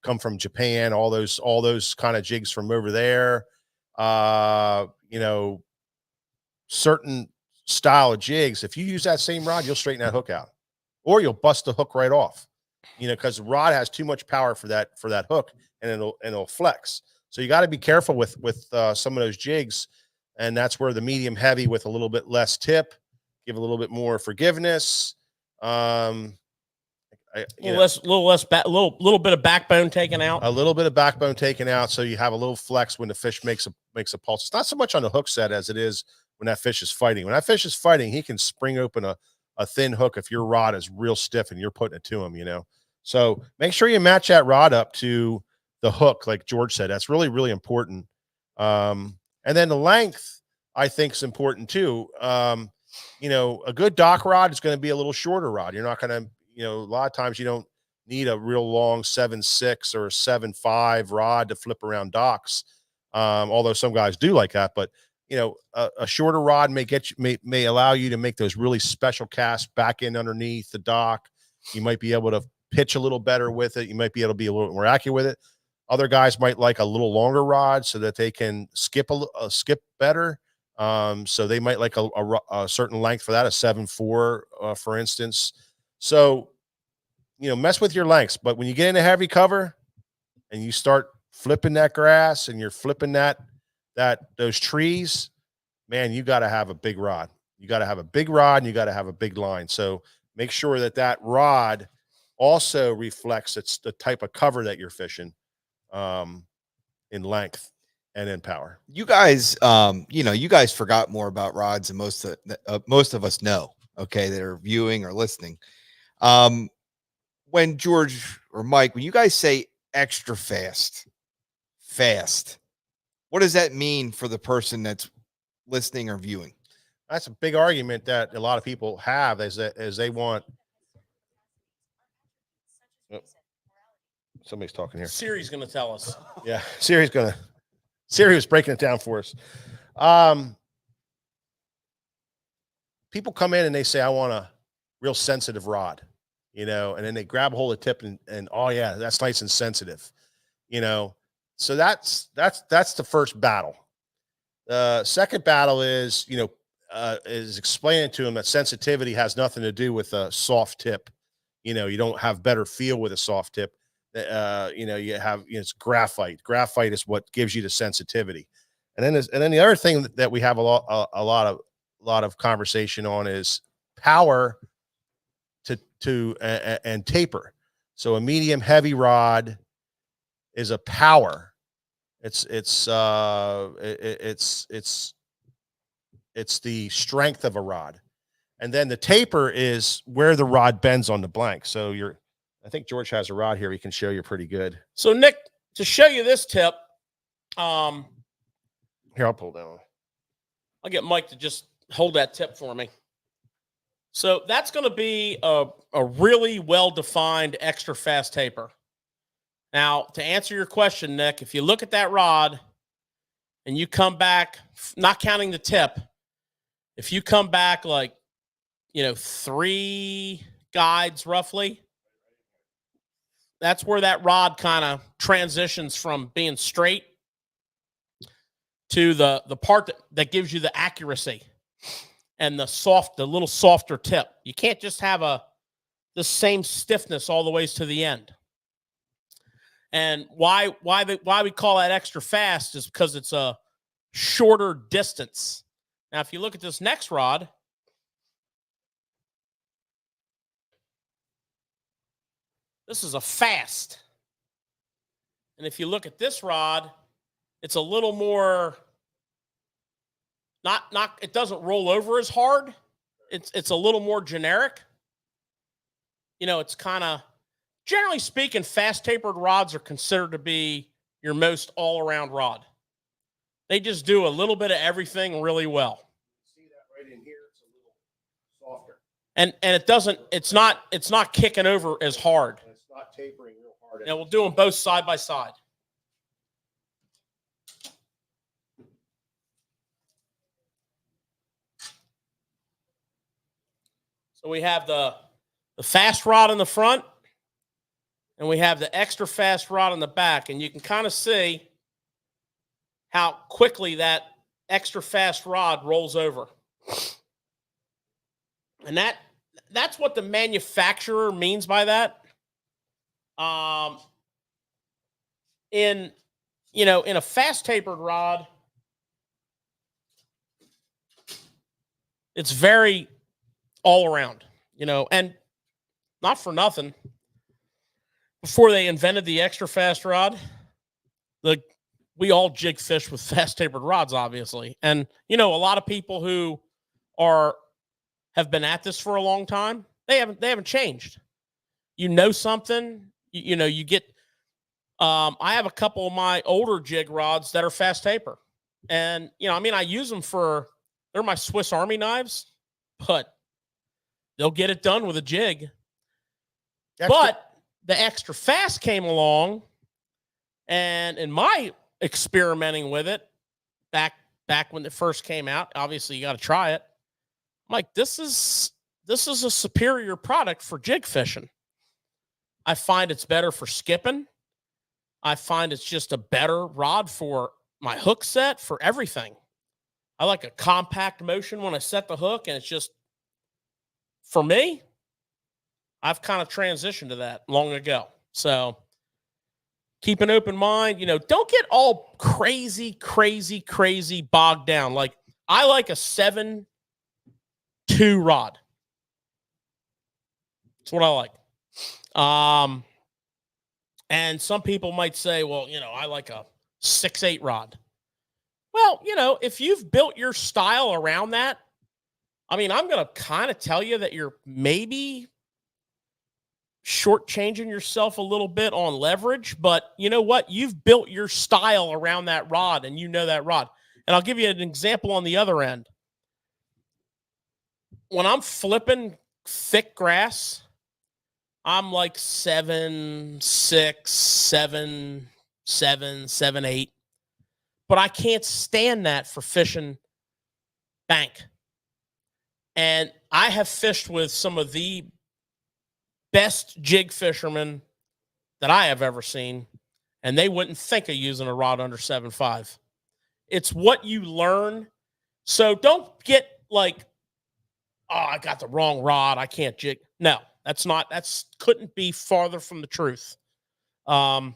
come from Japan, all those kind of jigs from over there, certain style of jigs, if you use that same rod, you'll straighten that hook out, or you'll bust the hook right off, because the rod has too much power for that hook, and it'll flex. So you got to be careful with some of those jigs. And that's where the medium heavy with a little bit less tip, give a little bit more forgiveness. I little bit of backbone taken out. A little bit of backbone taken out, so you have a little flex when the fish makes a pulse. It's not so much on the hook set as it is when that fish is fighting. When that fish is fighting, he can spring open a thin hook if your rod is real stiff and you're putting it to him, you know. So make sure you match that rod up to the hook, like George said. That's really, really important. And then the length, I think, is important too. You know, a good dock rod is going to be a little shorter rod. You're not going to, you know, a lot of times you don't need a real long 7.6 or a 7.5 rod to flip around docks. Although some guys do like that, but you know, a shorter rod may allow you to make those really special casts back in underneath the dock. You might be able to pitch a little better with it. You might be able to be a little more accurate with it. Other guys might like a little longer rod so that they can skip better. So they might like a certain length for that, a 7.4, for instance. So, you know, mess with your lengths, but when you get into heavy cover and you start flipping that grass and you're flipping those trees, man, you got to have a big rod. You got to have a big rod and you got to have a big line. So make sure that rod also reflects it's the type of cover that you're fishing, in length and in power. You guys, you know, you guys forgot more about rods than most of us know, okay, that are viewing or listening. When George or Mike, when you guys say extra fast, what does that mean for the person that's listening or viewing? That's a big argument that a lot of people have as they want. Oh, somebody's talking here. Siri's going to tell us. Yeah, Siri was breaking it down for us. People come in and they say, I want a real sensitive rod, you know, and then they grab a hold of the tip and oh yeah, that's nice and sensitive, you know. So that's the first battle. Second battle is, you know, is explaining to them that sensitivity has nothing to do with a soft tip. You know, you don't have better feel with a soft tip. You know, it's graphite. Graphite is what gives you the sensitivity. And then the other thing that we have a lot of conversation on is power and taper. So a medium heavy rod is a power. It's the strength of a rod. And then the taper is where the rod bends on the blank. So I think George has a rod here he can show you pretty good. So Nick, to show you this tip, here, I'll pull down. I'll get Mike to just hold that tip for me. So that's going to be a really well-defined extra fast taper. Now, to answer your question, Nick, if you look at that rod and you come back, not counting the tip, if you come back like, you know, 3 guides roughly, that's where that rod kind of transitions from being straight to the part that gives you the accuracy and the little softer tip. You can't just have the same stiffness all the ways to the end. And why we call that extra fast is because it's a shorter distance. Now, if you look at this next rod, this is a fast. And if you look at this rod, it's a little more, it doesn't roll over as hard. It's a little more generic. You know, it's kind of, generally speaking, fast tapered rods are considered to be your most all-around rod. They just do a little bit of everything really well. See that right in here? It's a little softer. And it's not kicking over as hard. And it's not tapering real hard. Now we'll do them both side by side. So we have the fast rod in the front, and we have the extra fast rod in the back, and you can kind of see how quickly that extra fast rod rolls over. And that's what the manufacturer means by that. In a fast tapered rod, it's very all around, you know, and not for nothing. before they invented the extra fast rod, we all jig fish with fast tapered rods, obviously. And, a lot of people who have been at this for a long time, they haven't changed. Something, you get, I have a couple of my older jig rods that are fast taper. And, I use them they're my Swiss Army knives, but they'll get it done with a jig. But the extra fast came along, and in my experimenting with it back when it first came out, obviously you got to try it. I'm like, this is a superior product for jig fishing. I find it's better for skipping. I find it's just a better rod for my hook set, for everything. I like a compact motion when I set the hook, and it's just, for me, I've kind of transitioned to that long ago. So keep an open mind. Don't get all crazy bogged down. Like, I like a 7.2 rod. That's what I like. And some people might say, well, I like a 6.8 rod. Well, if you've built your style around that, I'm going to kind of tell you that you're maybe shortchanging yourself a little bit on leverage, but you know what? You've built your style around that rod, and that rod. And I'll give you an example on the other end. When I'm flipping thick grass, I'm like 7.6, 7.7, 7.8. But I can't stand that for fishing bank. And I have fished with some of the best jig fishermen that I have ever seen, and they wouldn't think of using a rod under 7.5. It's what you learn. So don't get like, oh, I got the wrong rod, I can't jig. No, that's couldn't be farther from the truth. Over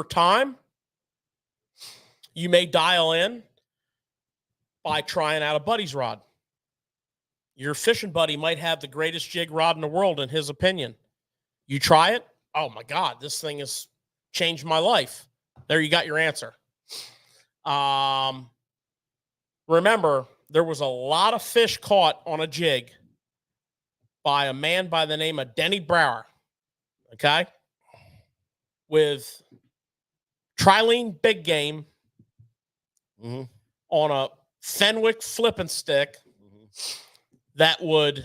time, you may dial in by trying out a buddy's rod. Your fishing buddy might have the greatest jig rod in the world, in his opinion. You try it. Oh my God, this thing has changed my life. There, you got your answer. Remember, there was a lot of fish caught on a jig by a man by the name of Denny Brower. Okay. With trilene big game on a Fenwick flipping stick that would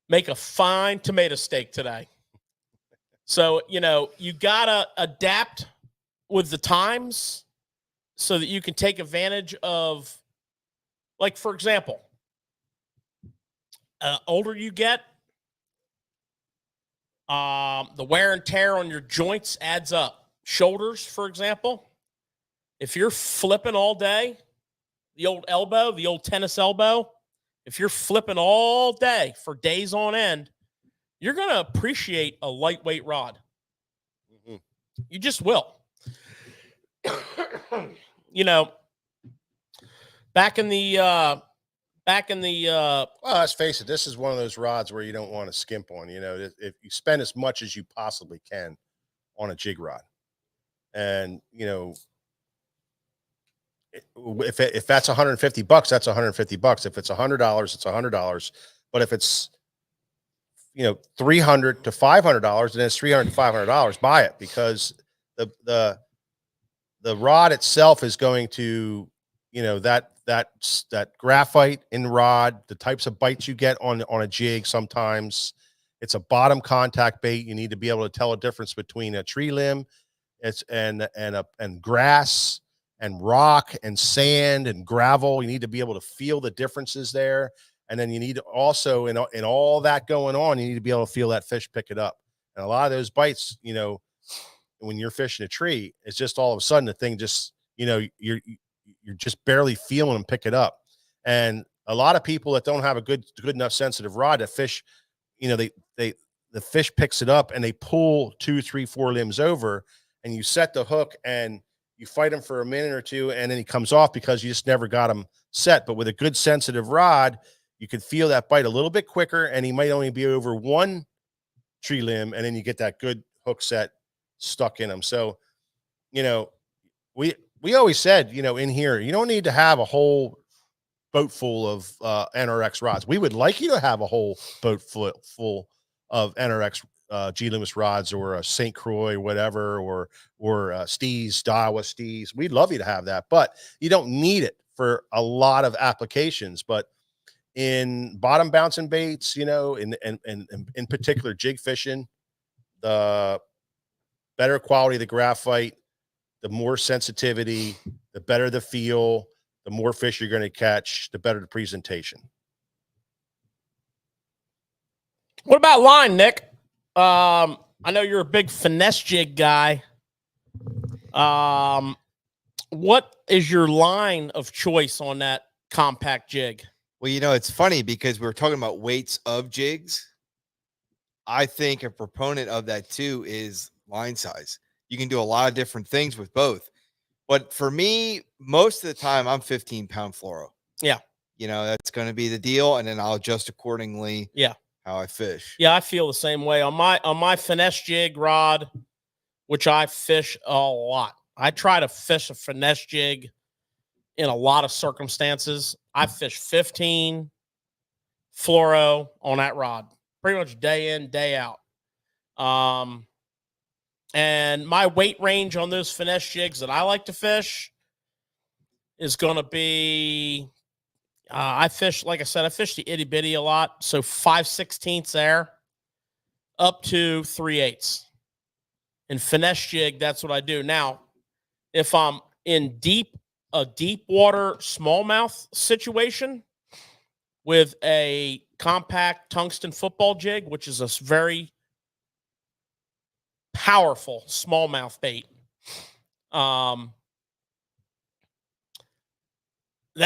make a fine tomato steak today. So, you got to adapt with the times so that you can take advantage of, like, for example, older you get, the wear and tear on your joints adds up. Shoulders, for example, if you're flipping all day, the old elbow, the old tennis elbow, if you're flipping all day for days on end, you're going to appreciate a lightweight rod. You just will. Back in the well, let's face it, this is one of those rods where you don't want to skimp on. If you spend as much as you possibly can on a jig rod, and if that's $150, that's $150. If it's $100, it's $100. But if it's $300 to $500, then it's $300 to $500. Buy it, because the rod itself is going to, that graphite in rod, the types of bites you get on a jig. Sometimes it's a bottom contact bait. You need to be able to tell a difference between a tree limb, and grass and rock and sand and gravel. You need to be able to feel the differences there. And then you need to also, in all that going on, you need to be able to feel that fish pick it up. And a lot of those bites, when you're fishing a tree, it's just all of a sudden the thing just, you're just barely feeling them pick it up. And a lot of people that don't have a good enough sensitive rod to fish, the fish picks it up and they pull 2, 3, 4 limbs over, and you set the hook and you fight him for a minute or two, and then he comes off because you just never got him set. But with a good sensitive rod, you can feel that bite a little bit quicker, and he might only be over one tree limb, and then you get that good hook set stuck in them. So, you know, we always said, you know, in here, you don't need to have a whole boat full of NRX rods. We would like you to have a whole boat full of NRX G Loomis rods, or a St. Croix, whatever, or Steez, Daiwa Steez. We'd love you to have that, but you don't need it for a lot of applications. But in bottom bouncing baits, you know, in particular jig fishing, the better quality of the graphite, the more sensitivity, the better the feel, the more fish you're going to catch, the better the presentation. What about line, Nick? I know you're a big finesse jig guy. What is your line of choice on that compact jig? Well, you know, it's funny because we were talking about weights of jigs. I think a proponent of that too is line size. You can do a lot of different things with both. But for me, most of the time, I'm 15-pound fluoro. Yeah. You know, that's going to be the deal. And then I'll adjust accordingly. Yeah. How I fish. Yeah, I feel the same way. On my finesse jig rod, which I fish a lot. I try to fish a finesse jig in a lot of circumstances. I fish 15 fluoro on that rod, pretty much day in, day out. And my weight range on those finesse jigs that I like to fish is going to be, I fish, like I said, I fish the itty bitty a lot. So 5/16 there up to 3/8. In finesse jig, that's what I do. Now, if I'm in a deep water smallmouth situation with a compact tungsten football jig, which is a very powerful smallmouth bait, then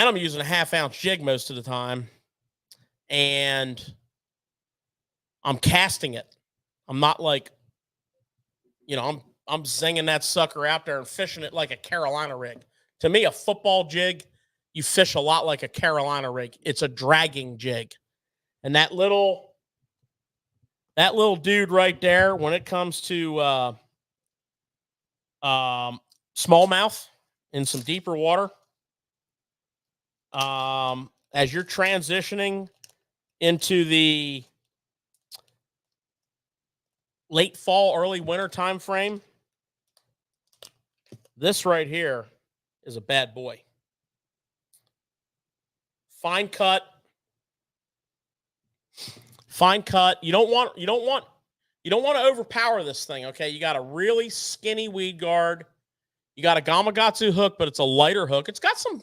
I'm using a 1/2-ounce jig most of the time, and I'm casting it. I'm not like, you know, I'm zinging that sucker out there and fishing it like a Carolina rig. To me, a football jig, you fish a lot like a Carolina rig. It's a dragging jig. And that little dude right there, when it comes to smallmouth in some deeper water, as you're transitioning into the late fall, early winter time frame, this right here is a bad boy. Fine cut. You don't want to overpower this thing, okay? You got a really skinny weed guard. You got a Gamakatsu hook, but it's a lighter hook. It's got some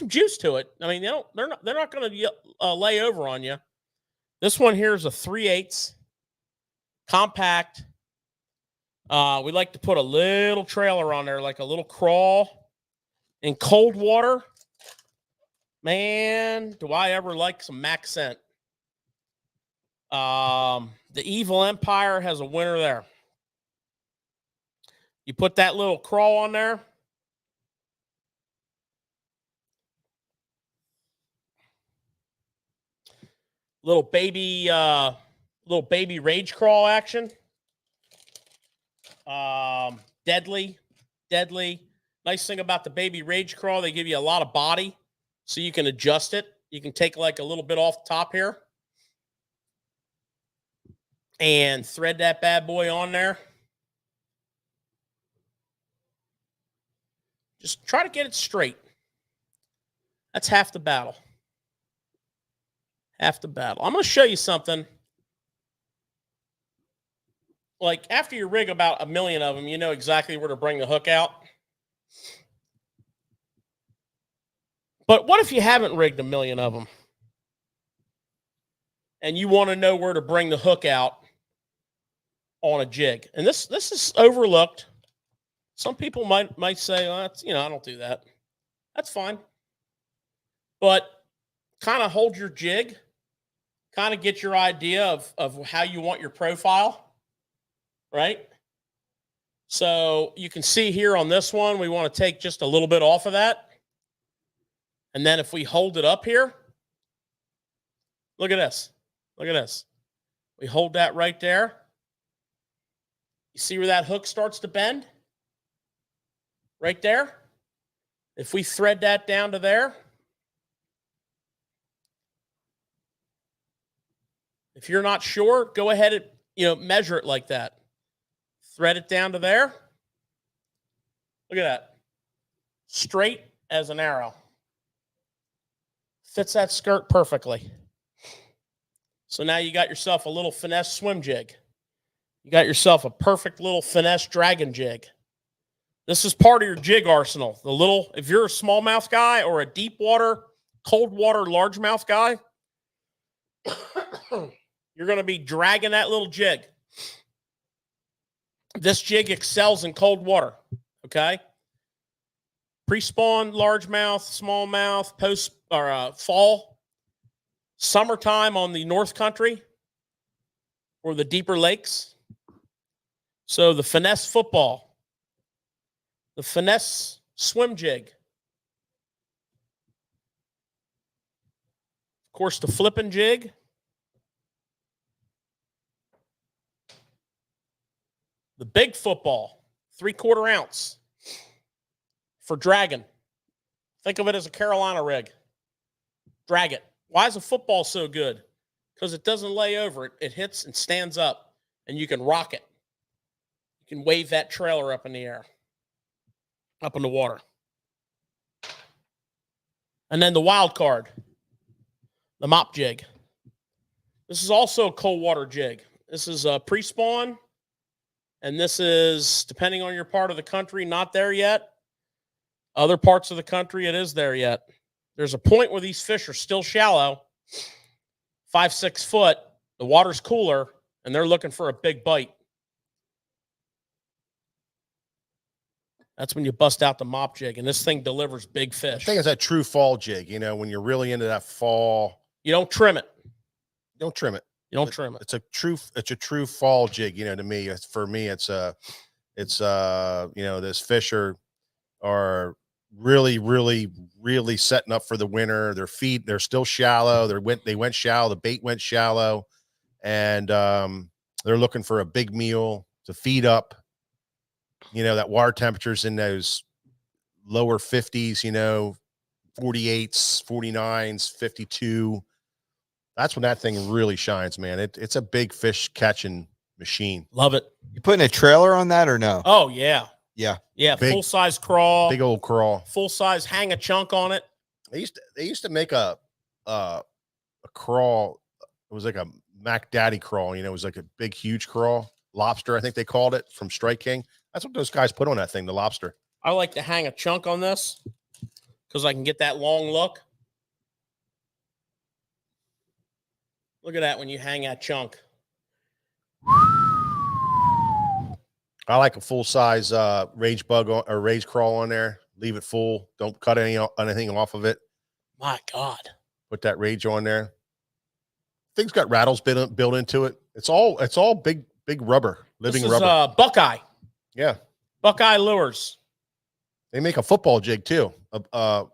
juice to it. I mean, they're not going to lay over on you. This one here is a 3/8 compact. We like to put a little trailer on there, like a little crawl. In cold water, man, do I ever like some Max scent. The Evil Empire has a winner there. You put that little crawl on there. Little baby rage crawl action. Deadly. Nice thing about the baby rage crawl, they give you a lot of body, so you can adjust it. You can take like a little bit off the top here and thread that bad boy on there. Just try to get it straight. That's half the battle. Half the battle. I'm going to show you something. Like, after you rig about 1 million of them, you know exactly where to bring the hook out. But what if you haven't rigged 1 million of them? And you want to know where to bring the hook out on a jig. And this is overlooked. Some people might say, well, that's, you know, I don't do that. That's fine. But kind of hold your jig. Kind of get your idea of how you want your profile. Right? So you can see here on this one, we want to take just a little bit off of that. And then if we hold it up here, look at this. Look at this. We hold that right there. You see where that hook starts to bend? Right there. If we thread that down to there, if you're not sure, go ahead and measure it like that. Thread it down to there. Look at that. Straight as an arrow. Fits that skirt perfectly. So now you got yourself a little finesse swim jig. You got yourself a perfect little finesse dragon jig. This is part of your jig arsenal. The little, if you're a smallmouth guy or a deep water, cold water, largemouth guy, you're going to be dragging that little jig. This jig excels in cold water, okay? Pre-spawn, largemouth, smallmouth, post or fall, summertime on the North Country or the deeper lakes. So the finesse football, the finesse swim jig, of course, the flippin' jig, the big football, 3/4 ounce for dragging. Think of it as a Carolina rig. Drag it. Why is a football so good? Because it doesn't lay over. It hits and stands up, and you can rock it. You can wave that trailer up in the air, up in the water. And then the wild card, the mop jig. This is also a cold water jig. This is a pre-spawn, and this is, depending on your part of the country, not there yet. Other parts of the country, it is there yet. There's a point where these fish are still shallow, 5-6 foot. The water's cooler, and they're looking for a big bite. That's when you bust out the mop jig, and this thing delivers big fish. I think it's that true fall jig, when you're really into that fall. You don't trim it. Don't trim it. You don't trim it. It's a true fall jig, to me. For me, this fish are really, really, really setting up for the winter. Their feet, they're still shallow. They went shallow. The bait went shallow, and they're looking for a big meal to feed up. That water temperatures in those lower 50s, 48s, 49s, 52. That's when that thing really shines, man. It's a big fish catching machine. Love it. You putting a trailer on that or no? Oh, yeah. Yeah. Yeah, Big- full-size crawl. Big old crawl. Full-size hang a chunk on it. They used to make a crawl. It was like a Mac Daddy crawl. It was like a big, huge crawl. Lobster, I think they called it, from Strike King. That's what those guys put on that thing, the lobster. I like to hang a chunk on this because I can get that long look. Look at that when you hang that chunk. I like a full size rage bug or rage crawl on there. Leave it full. Don't cut anything off of it. My God. Put that rage on there. Thing's got rattles built into it. It's all big rubber, living This is rubber. Buckeye. Yeah. Buckeye lures. They make a football jig too. A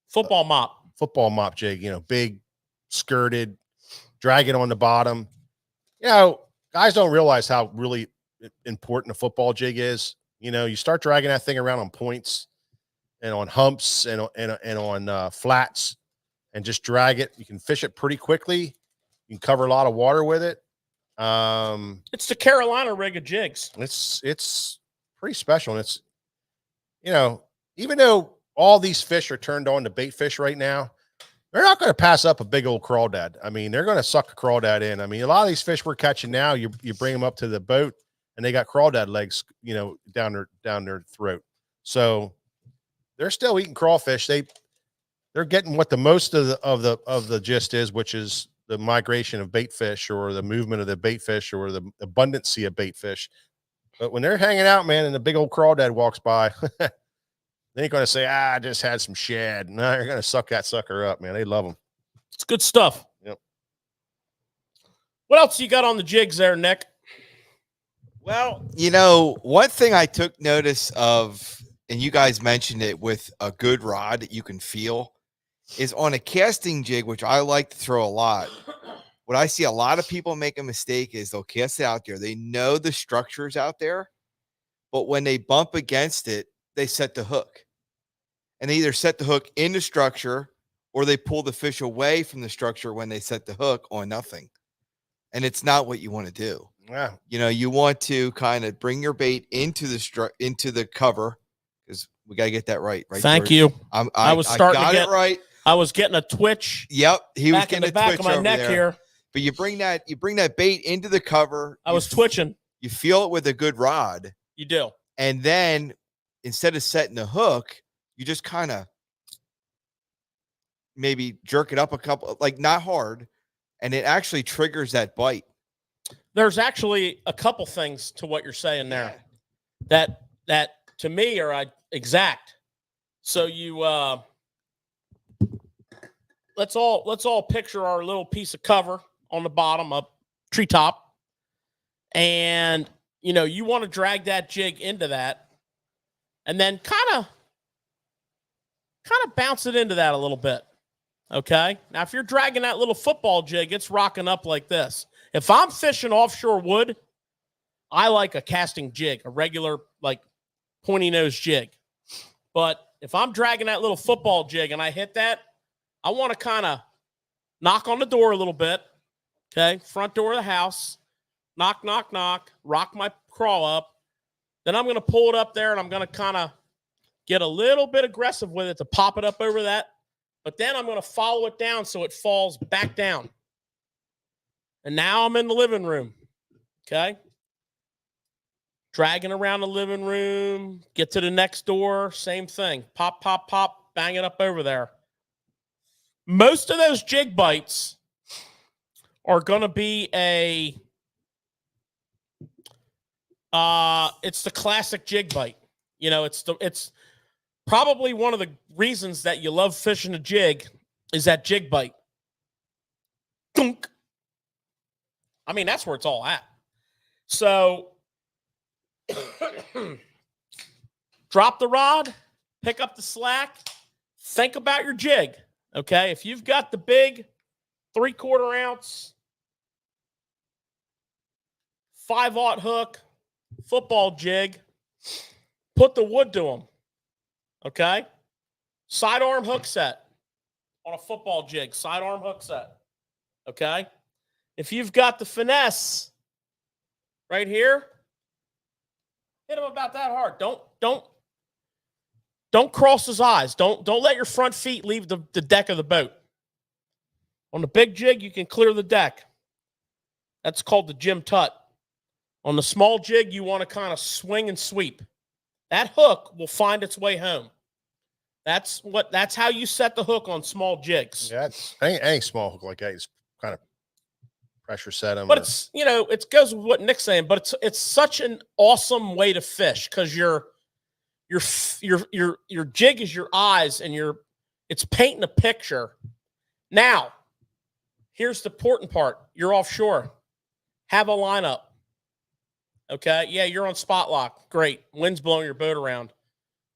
Football mop. football mop jig, big, skirted, drag it on the bottom. Guys don't realize how really important a football jig is. You start dragging that thing around on points and on humps and on flats, and just drag it. You can fish it pretty quickly. You can cover a lot of water with it. It's the Carolina rig of jigs. It's pretty special. And it's, even though all these fish are turned on to bait fish right now, they're not going to pass up a big old crawdad. I mean, they're going to suck a crawdad in. I mean, a lot of these fish we're catching now, you bring them up to the boat and they got crawdad legs, down their throat. So they're still eating crawfish. They're getting what the most of the gist is, which is the migration of bait fish, or the movement of the bait fish, or the abundancy of bait fish. But when they're hanging out, man, and the big old crawdad walks by, they ain't going to say, I just had some shad. No, they're going to suck that sucker up, man. They love them. It's good stuff. Yep. What else you got on the jigs there, Nick? Well, one thing I took notice of, and you guys mentioned it, with a good rod that you can feel, is on a casting jig, which I like to throw a lot. what I see a lot of people make a mistake is they'll cast it out there. They know the structure's out there, but when they bump against it, they set the hook. And they either set the hook in the structure or they pull the fish away from the structure when they set the hook on nothing. And it's not what you want to do. Yeah. You know, you want to kind of bring your bait into the cover, because we got to get that right. Right. Thank George? you. I was starting to got get it right. I was getting a twitch. Yep. He was back in getting the a back twitch of my over neck there. here. But you bring that bait into the cover. I was twitching. You feel it with a good rod. You do. And then instead of setting the hook, you just kind of maybe jerk it up a couple, like not hard, and it actually triggers that bite. There's actually a couple things to what you're saying there that to me are exact. So you let's all picture our little piece of cover on the bottom of treetop, and you want to drag that jig into that, and then kind of bounce it into that a little bit. Okay. Now, if you're dragging that little football jig, it's rocking up like this. If I'm fishing offshore wood, I like a casting jig, a regular, like, pointy nose jig. But if I'm dragging that little football jig and I hit that, I want to kind of knock on the door a little bit. Okay. Front door of the house. Knock, knock, knock. Rock my crawl up. Then I'm going to pull it up there and I'm going to kind of get a little bit aggressive with it to pop it up over that. But then I'm going to follow it down so it falls back down. And now I'm in the living room. Okay. Dragging around the living room, get to the next door, same thing. Pop, pop, pop, bang it up over there. Most of those jig bites are going to be it's the classic jig bite. It's probably one of the reasons that you love fishing a jig is that jig bite. Dunk. I mean, that's where it's all at. So drop the rod, pick up the slack, think about your jig. Okay. If you've got the big 3/4 ounce 5/0 hook football jig, put the wood to them. Okay. Sidearm hook set on a football jig, sidearm hook set. Okay. If you've got the finesse right here, hit him about that hard. Don't cross his eyes. Don't let your front feet leave the deck of the boat. On the big jig, you can clear the deck. That's called the Jim Tut. On the small jig, you want to kind of swing and sweep. That hook will find its way home. That's how you set the hook on small jigs. Yeah, any small hook like that is kind of pressure set them. But it goes with what Nick's saying. But it's such an awesome way to fish because your jig is your eyes and it's painting a picture. Now, here's the important part: you're offshore. Have a lineup. Okay, yeah, you're on spot lock. Great, wind's blowing your boat around.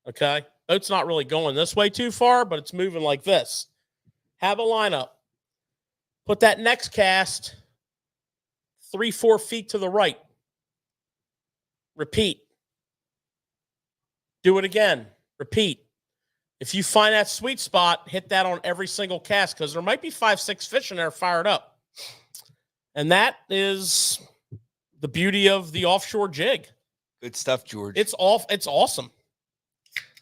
Okay, boat's not really going this way too far, but it's moving like this. Have a lineup. Put that next cast 3-4 feet to the right. Repeat. Do it again. Repeat. If you find that sweet spot, hit that on every single cast because there might be 5-6 fish in there fired up. And that is the beauty of the offshore jig. Good stuff, George. It's awesome.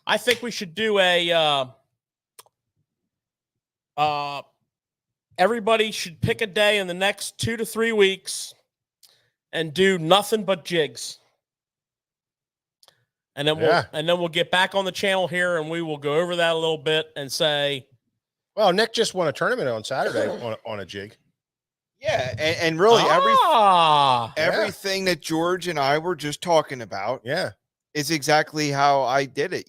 I think we should do everybody should pick a day in the next 2 to 3 weeks and do nothing but jigs. And then we'll get back on the channel here and we will go over that a little bit and say, well, Nick just won a tournament on Saturday on a jig. Yeah, and really everything that George and I were just talking about is exactly how I did it.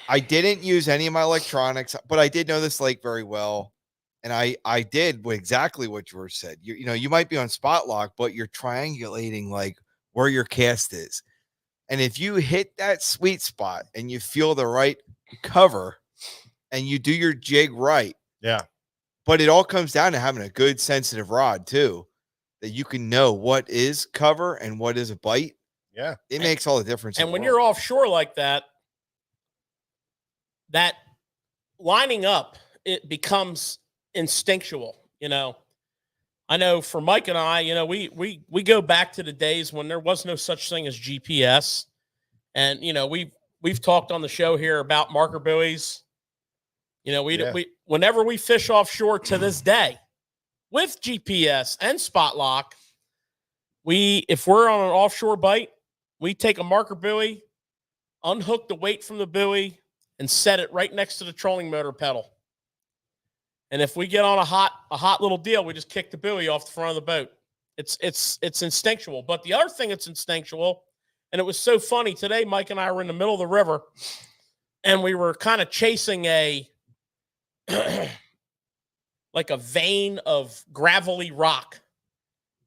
I didn't use any of my electronics, but I did know this lake very well. And I did exactly what George said. You might be on spot lock, but you're triangulating like where your cast is. And if you hit that sweet spot and you feel the right cover and you do your jig right. Yeah. But it all comes down to having a good sensitive rod too, that you can know what is cover and what is a bite. Yeah. It makes all the difference. And when you're offshore like that, that lining up, it becomes instinctual. I know for Mike and I, we go back to the days when there was no such thing as GPS. And, we've talked on the show here about marker buoys. Whenever we fish offshore to this day with GPS and spot lock, if we're on an offshore bite, we take a marker buoy, unhook the weight from the buoy, and set it right next to the trolling motor pedal. And if we get on a hot little deal, we just kick the buoy off the front of the boat. It's instinctual. But the other thing that's instinctual, and it was so funny today, Mike and I were in the middle of the river, and we were kind of chasing like a vein of gravelly rock.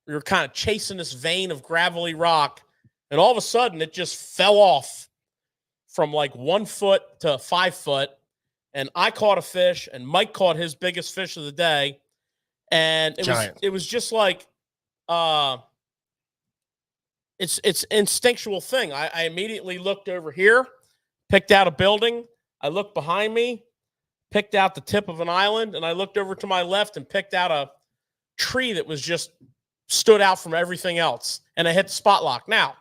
We were kind of chasing this vein of gravelly rock, and all of a sudden it just fell off from like 1 foot to 5 foot. And I caught a fish, and Mike caught his biggest fish of the day. And it was just like it's instinctual thing. I immediately looked over here, picked out a building. I looked behind me, picked out the tip of an island, and I looked over to my left and picked out a tree that was just stood out from everything else. And I hit the spot lock. Now,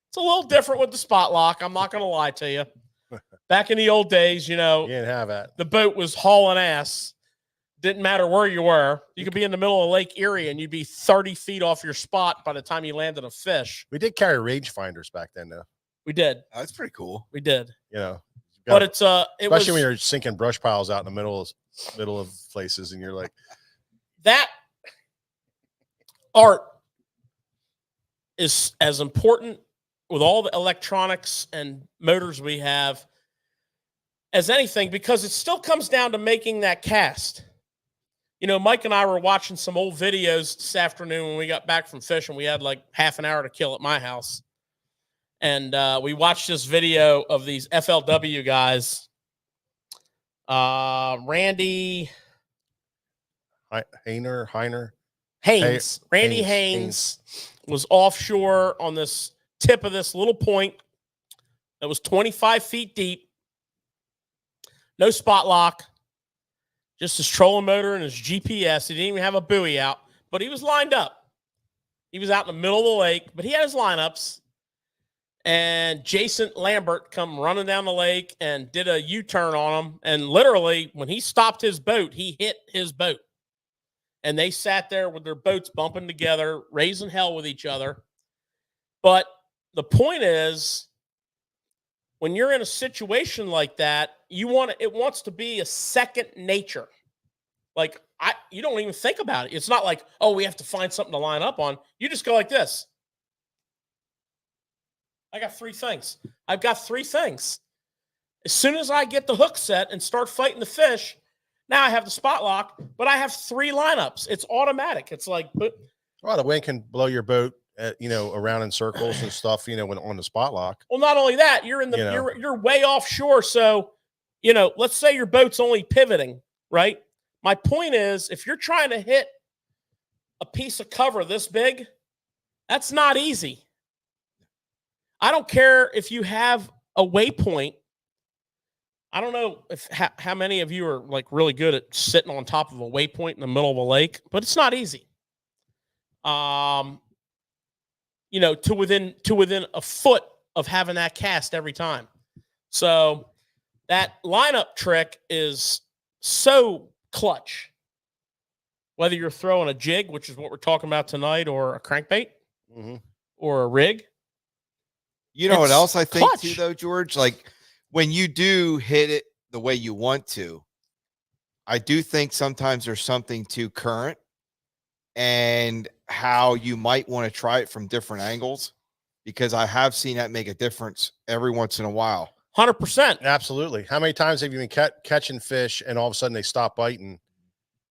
it's a little different with the spot lock. I'm not going to lie to you. Back in the old days, you didn't have that. The boat was hauling ass. Didn't matter where you were. You could be in the middle of Lake Erie and you'd be 30 feet off your spot by the time you landed a fish. We did carry rangefinders back then, though. We did. Oh, that's pretty cool. We did. But especially when you're sinking brush piles out in the middle of places, and you're like, that art is as important with all the electronics and motors we have as anything, because it still comes down to making that cast. Mike and I were watching some old videos this afternoon when we got back from fishing. We had like half an hour to kill at my house. And we watched this video of these FLW guys. Randy Haynes. Randy Haynes was offshore on this tip of this little point that was 25 feet deep. No spot lock, just his trolling motor and his GPS. He didn't even have a buoy out, but he was lined up. He was out in the middle of the lake, but he had his lineups. And Jason Lambert come running down the lake and did a U-turn on him. And literally, when he stopped his boat, he hit his boat. And they sat there with their boats bumping together, raising hell with each other. But the point is, when you're in a situation like that, it wants to be a second nature. Like you don't even think about it. It's not like, oh, we have to find something to line up on. You just go like this. I got 3 things. I've got 3 things. As soon as I get the hook set and start fighting the fish, now I have the spot lock, but I have 3 lineups. It's automatic. It's like, the wind can blow your boat, around in circles and stuff, when on the spot lock. Well, not only that, you're in the you're way offshore. So, let's say your boat's only pivoting, right? My point is, if you're trying to hit a piece of cover this big, that's not easy. I don't care if you have a waypoint. I don't know how many of you are like really good at sitting on top of a waypoint in the middle of a lake, but it's not easy. To within a foot of having that cast every time. So that lineup trick is so clutch. Whether you're throwing a jig, which is what we're talking about tonight, or a crankbait, or a rig. You know what else I think too, though, George? Like when you do hit it the way you want to, I do think sometimes there's something to current and how you might want to try it from different angles, because I have seen that make a difference every once in a while. 100%. Absolutely. How many times have you been catching fish and all of a sudden they stop biting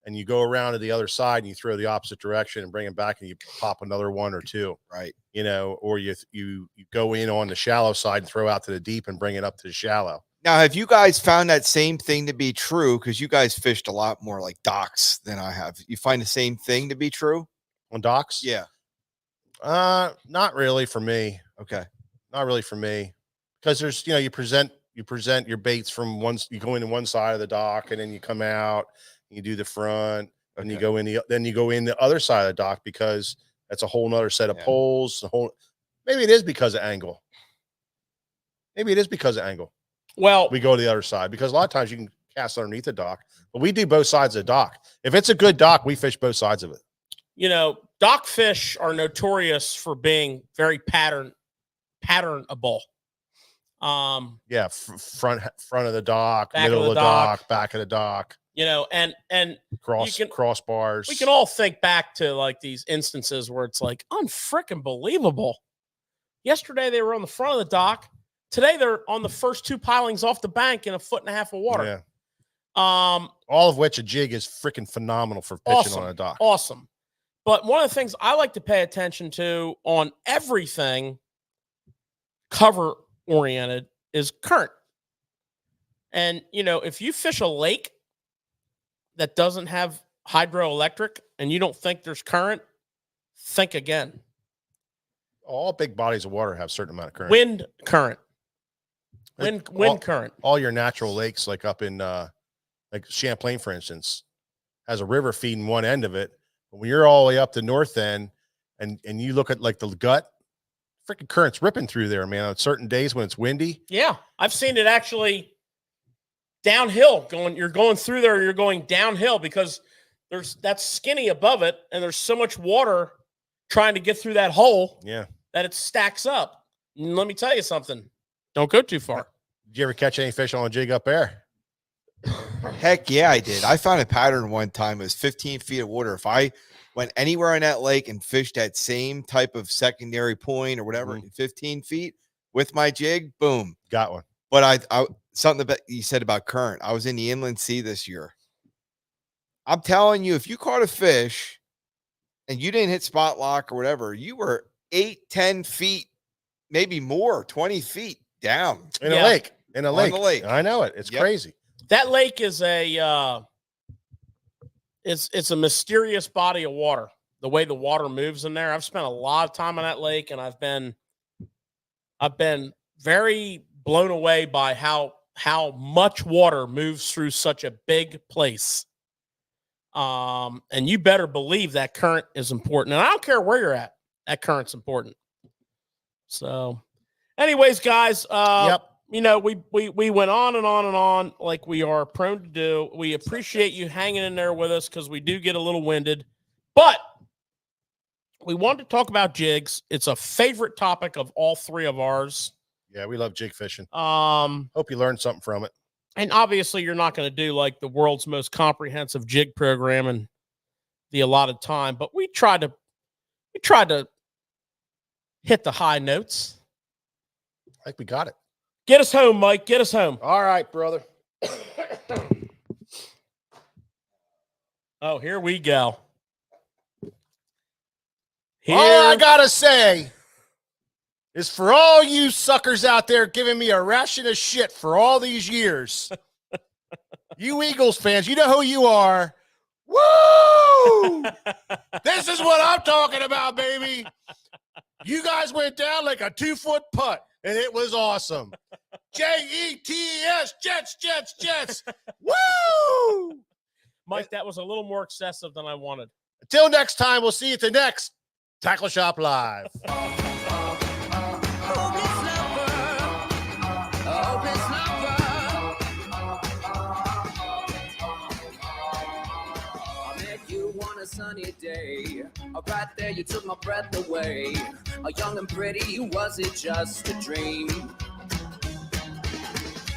and you go around to the other side and you throw the opposite direction and bring them back and you pop another 1 or 2, right? Or you go in on the shallow side and throw out to the deep and bring it up to the shallow. Now, have you guys found that same thing to be true? Because you guys fished a lot more like docks than I have. You find the same thing to be true on docks? Yeah. Not really for me. Okay. Not really for me, because there's you present your baits from you go into one side of the dock and then you come out, you do the front, and you go in the other side of the dock, because that's a whole nother set of poles. Maybe it is because of angle. Well, We go to the other side because a lot of times you can cast underneath the dock, but we do both sides of the dock. If it's a good dock, we fish both sides of it. Dock fish are notorious for being very patternable. Yeah, front of the dock, Back middle of of the the dock. dock, back of the dock, and crossbars. we can all think back to like these instances where it's like unfrickin' believable. Yesterday they were on the front of the dock. Today they're on the first two pilings off the bank in 1.5 feet of water. Yeah. All of which a jig is freaking phenomenal for pitching on a dock. Awesome. But one of the things I like to pay attention to on everything cover oriented is current. And, if you fish a lake that doesn't have hydroelectric and you don't think there's current, think again. All big bodies of water have a certain amount of current. Wind current. Wind current. All your natural lakes, like up in like Champlain, for instance, has a river feeding one end of it. When you're all the way up the north end and you look at like the gut, freaking current's ripping through there, man, on certain days when it's windy. Yeah. I've seen it actually downhill you're going through there, you're going downhill because that's skinny above it. And there's so much water trying to get through that hole that it stacks up. And let me tell you something. Don't go too far. Did you ever catch any fish on a jig up there? Heck yeah, I did. I found a pattern one time. It was 15 feet of water. If I went anywhere in that lake and fished that same type of secondary point or whatever in 15 feet with my jig, boom. Got one. But I something that you said about current. I was in the inland sea this year. I'm telling you, if you caught a fish and you didn't hit spot lock or whatever, you were 8-10 feet, maybe more, 20 feet down. In a lake. On the lake. I know it. It's crazy. That lake is it's a mysterious body of water. The way the water moves in there. I've spent a lot of time on that lake, and I've been very blown away by how much water moves through such a big place. And you better believe that current is important. And I don't care where you're at. That current's important. So anyways, guys, we went on and on and on like we are prone to do. We appreciate you hanging in there with us because we do get a little winded, but we wanted to talk about jigs. It's a favorite topic of all three of ours. Yeah, we love jig fishing. Hope you learned something from it. And obviously you're not going to do like the world's most comprehensive jig program in the allotted time, but we tried to hit the high notes. I think we got it. Get us home, Mike. Get us home. All right, brother. Oh, here we go. All I gotta say is for all you suckers out there giving me a ration of shit for all these years, you Eagles fans, you know who you are. Woo! This is what I'm talking about, baby. You guys went down like a 2-foot putt, and it was awesome. Jets, Jets. Woo! Mike, that was a little more excessive than I wanted. Until next time, we'll see you at the next Tackle Shop Live. A sunny day, right there you took my breath away. Young and pretty, was it just a dream?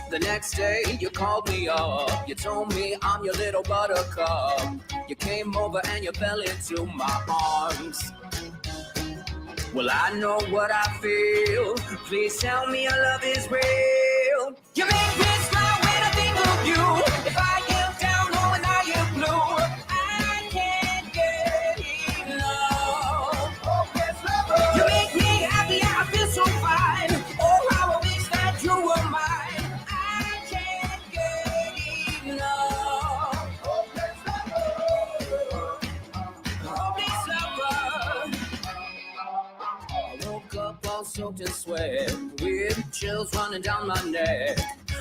The next day you called me up, you told me I'm your little buttercup. You came over and you fell into my arms. Well, I know what I feel. Please tell me your love is real. You make me smile when I think of you. If I am down or when I am blue, I can't get enough. Oh, yes, lover. You make me happy, I feel so fine. Oh, how I wish that you were mine. I soaked in sweat, with chills running down my neck.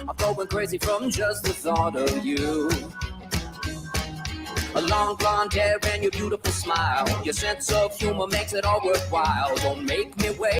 I'm going crazy from just the thought of you. A long blonde hair and your beautiful smile. Your sense of humor makes it all worthwhile. Don't make me wait.